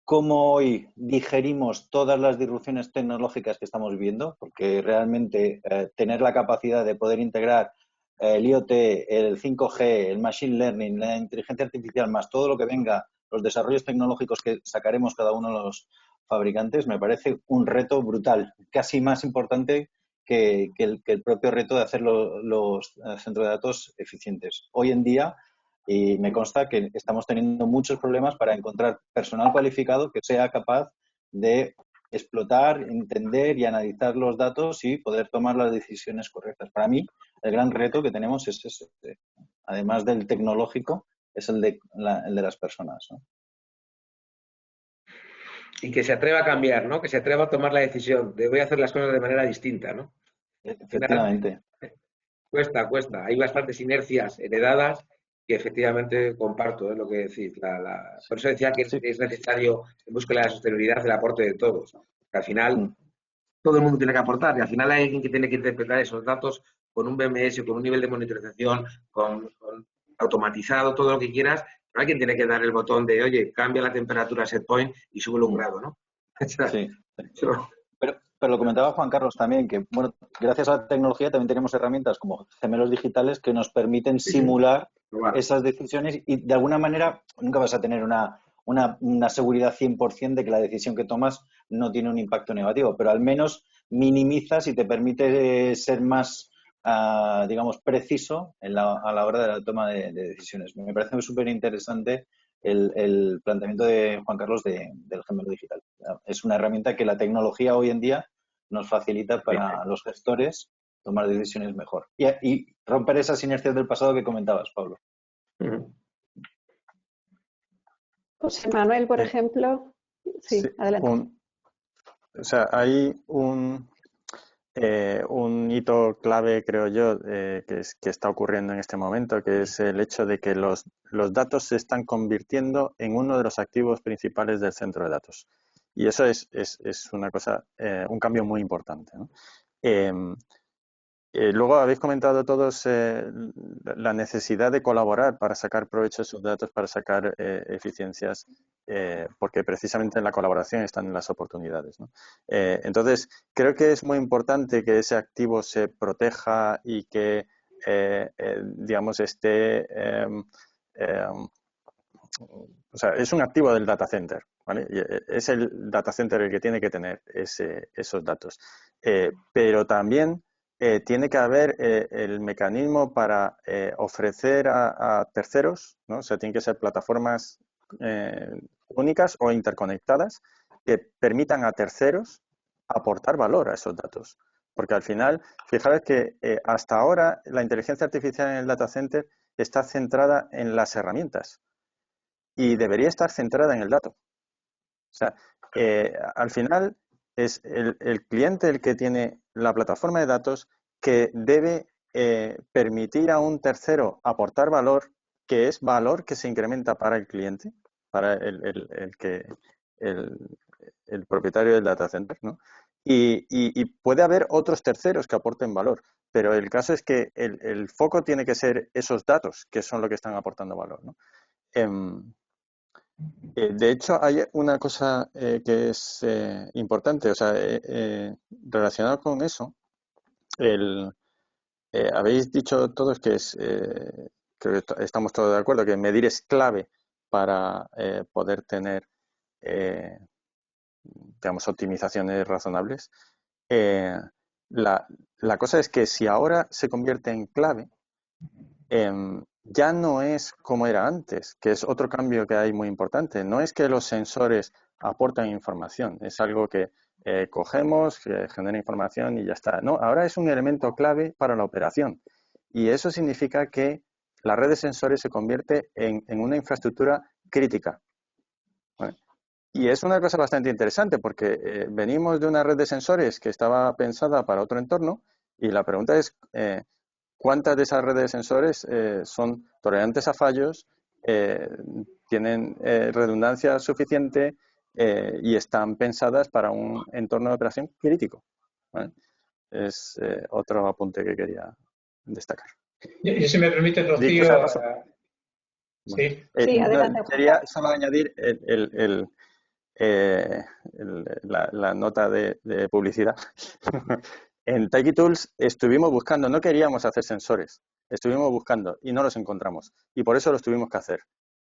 cómo hoy digerimos todas las disrupciones tecnológicas que estamos viendo, porque realmente tener la capacidad de poder integrar el IoT, el 5G, el Machine Learning, la inteligencia artificial, más todo lo que venga, los desarrollos tecnológicos que sacaremos cada uno de los fabricantes, me parece un reto brutal, casi más importante que el propio reto de hacer los centros de datos eficientes. Hoy en día, y me consta que estamos teniendo muchos problemas para encontrar personal cualificado que sea capaz de explotar, entender y analizar los datos y poder tomar las decisiones correctas. Para mí, el gran reto que tenemos es ese, además del tecnológico, es el de las personas, ¿no? Y que se atreva a cambiar, ¿no? Que se atreva a tomar la decisión de voy a hacer las cosas de manera distinta, ¿no? Efectivamente. Cuesta. Hay bastantes inercias heredadas que efectivamente comparto, es lo que decís. Por eso decía que es necesario, en búsqueda de la sostenibilidad, el aporte de todos. Que al final todo el mundo tiene que aportar y al final hay alguien que tiene que interpretar esos datos con un BMS, con un nivel de monitorización, con automatizado, todo lo que quieras. Pero alguien tiene que dar el botón de, oye, cambia la temperatura set point y súbelo un grado, ¿no? Sí. Pero lo comentaba Juan Carlos también, que bueno, gracias a la tecnología también tenemos herramientas como gemelos digitales que nos permiten simular esas decisiones y de alguna manera nunca vas a tener una seguridad 100% de que la decisión que tomas no tiene un impacto negativo, pero al menos minimizas y te permite ser más, digamos, preciso a la hora de la toma de decisiones. Me parece súper interesante el planteamiento de Juan Carlos del gemelo digital. Es una herramienta que la tecnología hoy en día nos facilita para los gestores tomar decisiones mejor y romper esas inercias del pasado que comentabas, Pablo. José Manuel, por ejemplo. Sí, adelante. Hay un hito clave, creo yo, que está ocurriendo en este momento, que es el hecho de que los datos se están convirtiendo en uno de los activos principales del centro de datos. Y eso es una cosa, un cambio muy importante, ¿no? Luego habéis comentado todos la necesidad de colaborar para sacar provecho de esos datos, para sacar eficiencias, porque precisamente en la colaboración están las oportunidades, ¿no? Entonces, creo que es muy importante que ese activo se proteja y que, digamos, esté... o sea, es un activo del data center, ¿vale? Es el data center el que tiene que tener esos datos. Pero también tiene que haber el mecanismo para ofrecer a terceros, ¿no? O sea, tienen que ser plataformas únicas o interconectadas que permitan a terceros aportar valor a esos datos. Porque al final, fijaros que hasta ahora la inteligencia artificial en el data center está centrada en las herramientas y debería estar centrada en el dato. O sea, al final es el cliente el que tiene la plataforma de datos que debe permitir a un tercero aportar valor, que es valor que se incrementa para el cliente, para el propietario del data center, ¿no? Y puede haber otros terceros que aporten valor, pero el caso es que el foco tiene que ser esos datos, que son lo que están aportando valor, ¿no? De hecho, hay una cosa que es importante, o sea, relacionado con eso, habéis dicho todos que creo que estamos todos de acuerdo, que medir es clave para poder tener, digamos, optimizaciones razonables. La cosa es que si ahora se convierte en clave, ya no es como era antes, que es otro cambio que hay muy importante. No es que los sensores aportan información, es algo que cogemos, que genera información y ya está. No, ahora es un elemento clave para la operación. Y eso significa que la red de sensores se convierte en una infraestructura crítica. ¿Vale? Y es una cosa bastante interesante porque venimos de una red de sensores que estaba pensada para otro entorno y la pregunta es ¿cuántas de esas redes de sensores son tolerantes a fallos, tienen redundancia suficiente y están pensadas para un entorno de operación crítico? ¿Vale? Es otro apunte que quería destacar. Y si me permite, Rocío... Sí, adelante. Quería solo añadir la nota de publicidad. En Tyche Tools estuvimos buscando, no queríamos hacer sensores, estuvimos buscando y no los encontramos. Y por eso los tuvimos que hacer.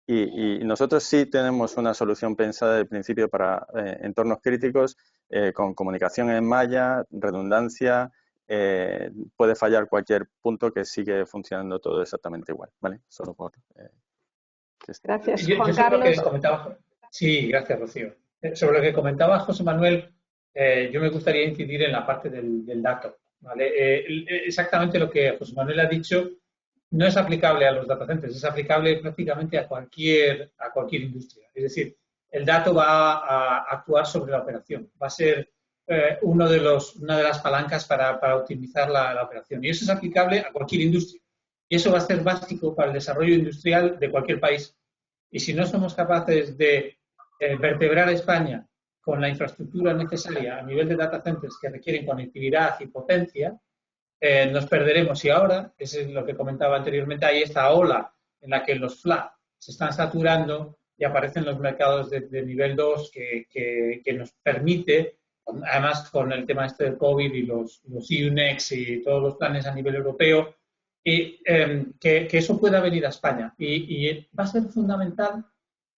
Y nosotros sí tenemos una solución pensada de principio para entornos críticos con comunicación en malla, redundancia, puede fallar cualquier punto que sigue funcionando todo exactamente igual, ¿vale? Solo por... Gracias, Yo Juan sobre lo que Carlos. comentaba, sí, gracias, Rocío. Sobre lo que comentaba José Manuel, yo me gustaría incidir en la parte del dato, ¿vale? Exactamente lo que José Manuel ha dicho no es aplicable a los data centers, es aplicable prácticamente a cualquier industria. Es decir, el dato va a actuar sobre la operación, va a ser una de las palancas para optimizar la operación. Y eso es aplicable a cualquier industria. Y eso va a ser básico para el desarrollo industrial de cualquier país. Y si no somos capaces de vertebrar a España con la infraestructura necesaria a nivel de data centers que requieren conectividad y potencia, nos perderemos. Y ahora, eso es lo que comentaba anteriormente, hay esta ola en la que los FLAP se están saturando y aparecen los mercados de nivel 2 que nos permite, además con el tema este del COVID y los EUNEX y todos los planes a nivel europeo, y que eso pueda venir a España. Y va a ser fundamental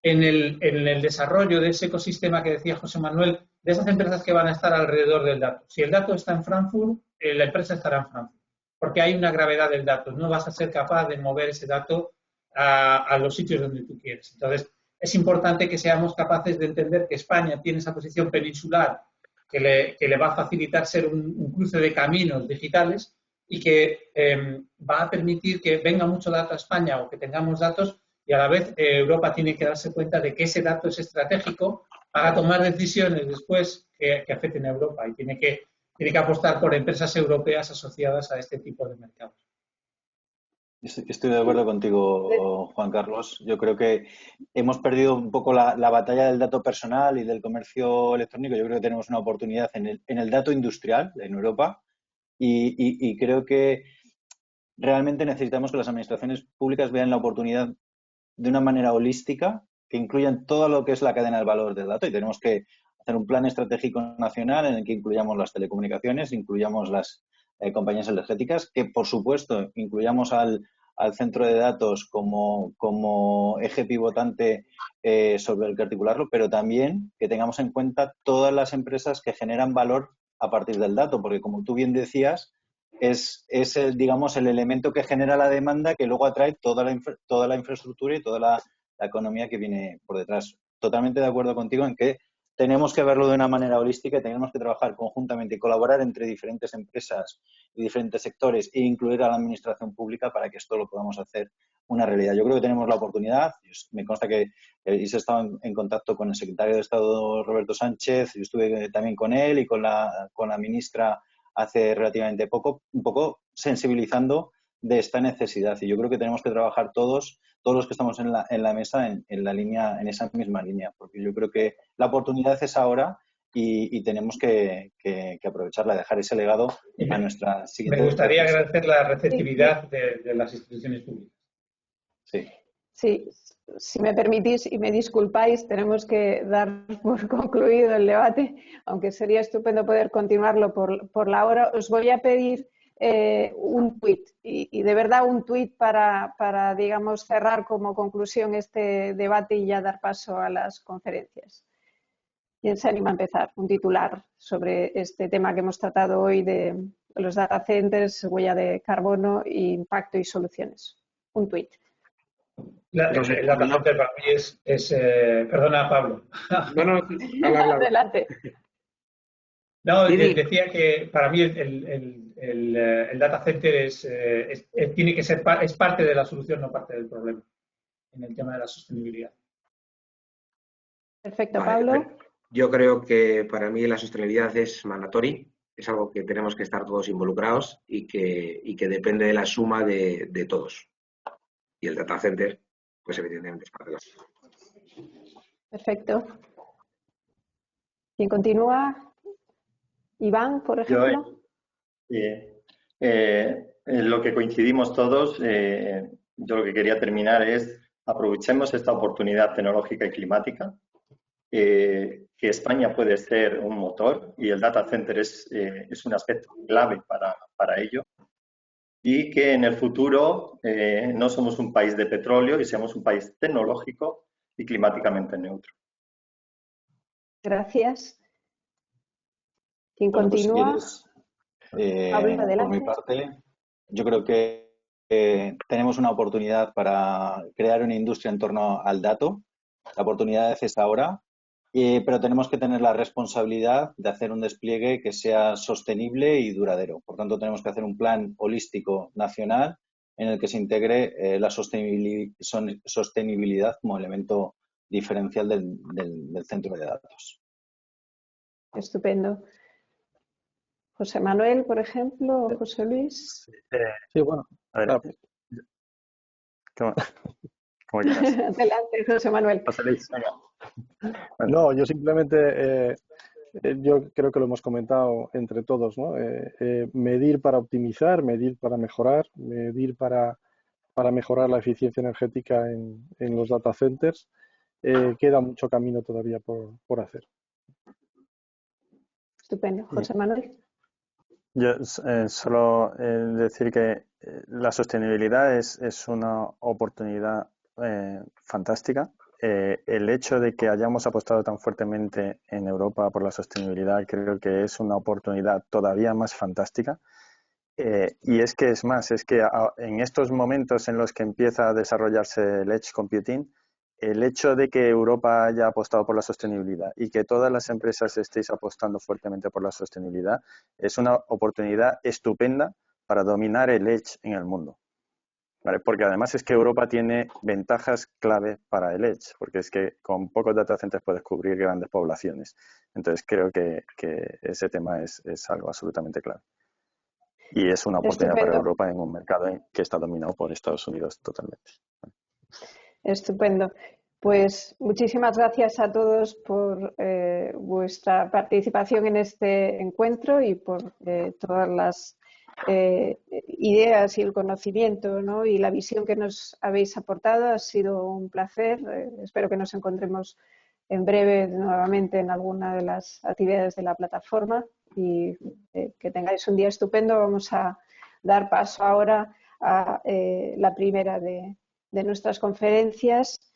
en el desarrollo de ese ecosistema que decía José Manuel, de esas empresas que van a estar alrededor del dato. Si el dato está en Frankfurt, la empresa estará en Frankfurt, porque hay una gravedad del dato. No vas a ser capaz de mover ese dato a los sitios donde tú quieres. Entonces, es importante que seamos capaces de entender que España tiene esa posición peninsular que le va a facilitar ser un cruce de caminos digitales y que va a permitir que venga mucho dato a España o que tengamos datos y a la vez Europa tiene que darse cuenta de que ese dato es estratégico para tomar decisiones después que afecten a Europa y tiene que apostar por empresas europeas asociadas a este tipo de mercados. Estoy de acuerdo contigo, Juan Carlos. Yo creo que hemos perdido un poco la batalla del dato personal y del comercio electrónico. Yo creo que tenemos una oportunidad en el dato industrial en Europa y creo que realmente necesitamos que las administraciones públicas vean la oportunidad de una manera holística que incluyan todo lo que es la cadena del valor del dato y tenemos que hacer un plan estratégico nacional en el que incluyamos las telecomunicaciones, incluyamos las compañías energéticas, que por supuesto incluyamos al centro de datos como eje pivotante sobre el que articularlo, pero también que tengamos en cuenta todas las empresas que generan valor a partir del dato, porque como tú bien decías, es el, digamos, el elemento que genera la demanda que luego atrae toda la infraestructura y toda la economía que viene por detrás. Totalmente de acuerdo contigo en que tenemos que verlo de una manera holística y tenemos que trabajar conjuntamente y colaborar entre diferentes empresas y diferentes sectores e incluir a la administración pública para que esto lo podamos hacer una realidad. Yo creo que tenemos la oportunidad. Me consta que se estaba en contacto con el secretario de Estado Roberto Sánchez, yo estuve también con él y con la ministra hace relativamente poco, un poco sensibilizando de esta necesidad. Y yo creo que tenemos que trabajar todos los que estamos en la mesa en esa misma línea, porque yo creo que la oportunidad es ahora y tenemos que aprovecharla, dejar ese legado a nuestra siguiente. Me gustaría agradecer la receptividad de las instituciones públicas. Sí. Sí, si me permitís y me disculpáis, tenemos que dar por concluido el debate, aunque sería estupendo poder continuarlo por la hora. Os voy a pedir un tuit y de verdad un tuit para, digamos, cerrar como conclusión este debate y ya dar paso a las conferencias. ¿Quién se anima a empezar? Un titular sobre este tema que hemos tratado hoy de los data centers, huella de carbono, impacto y soluciones. Un tuit. El data center para mí perdona, Pablo. No, Adelante. No, decía que para mí el data center tiene que ser es parte de la solución, no parte del problema, en el tema de la sostenibilidad. Perfecto, Pablo. Yo creo que para mí la sostenibilidad es mandatoria, es algo que tenemos que estar todos involucrados y que depende de la suma de todos. Y el data center, pues evidentemente es parte de la suma. Perfecto. ¿Quién continúa? Iván, por ejemplo. Lo que coincidimos todos, yo lo que quería terminar es aprovechemos esta oportunidad tecnológica y climática, que España puede ser un motor y el data center es un aspecto clave para ello, y que en el futuro no somos un país de petróleo y seamos un país tecnológico y climáticamente neutro. Gracias. ¿Quién Bueno, continúa? pues Por mi parte, yo creo que tenemos una oportunidad para crear una industria en torno al dato. La oportunidad es ahora, pero tenemos que tener la responsabilidad de hacer un despliegue que sea sostenible y duradero. Por tanto, tenemos que hacer un plan holístico nacional en el que se integre la sostenibilidad como elemento diferencial del centro de datos. Estupendo. José Manuel, por ejemplo, o José Luis. Sí, bueno. A ver, ¿cómo quieras? Adelante, José Manuel. José Luis, venga. No, yo simplemente, yo creo que lo hemos comentado entre todos, ¿no? Medir para optimizar, medir para mejorar, medir para mejorar la eficiencia energética en los data centers. Queda mucho camino todavía por hacer. Estupendo. José Manuel. Yo solo decir que la sostenibilidad es una oportunidad fantástica. El hecho de que hayamos apostado tan fuertemente en Europa por la sostenibilidad creo que es una oportunidad todavía más fantástica. Y es que en estos momentos en los que empieza a desarrollarse el Edge Computing, el hecho de que Europa haya apostado por la sostenibilidad y que todas las empresas estéis apostando fuertemente por la sostenibilidad es una oportunidad estupenda para dominar el Edge en el mundo. ¿Vale? Porque además es que Europa tiene ventajas clave para el Edge, porque es que con pocos data centers puedes cubrir grandes poblaciones. Entonces creo que ese tema es algo absolutamente clave. Y es una oportunidad para Europa en un mercado que está dominado por Estados Unidos totalmente. Estupendo. Pues muchísimas gracias a todos por vuestra participación en este encuentro y por todas las ideas y el conocimiento, ¿no? Y la visión que nos habéis aportado. Ha sido un placer. Espero que nos encontremos en breve nuevamente en alguna de las actividades de la plataforma y que tengáis un día estupendo. Vamos a dar paso ahora a la primera de nuestras conferencias,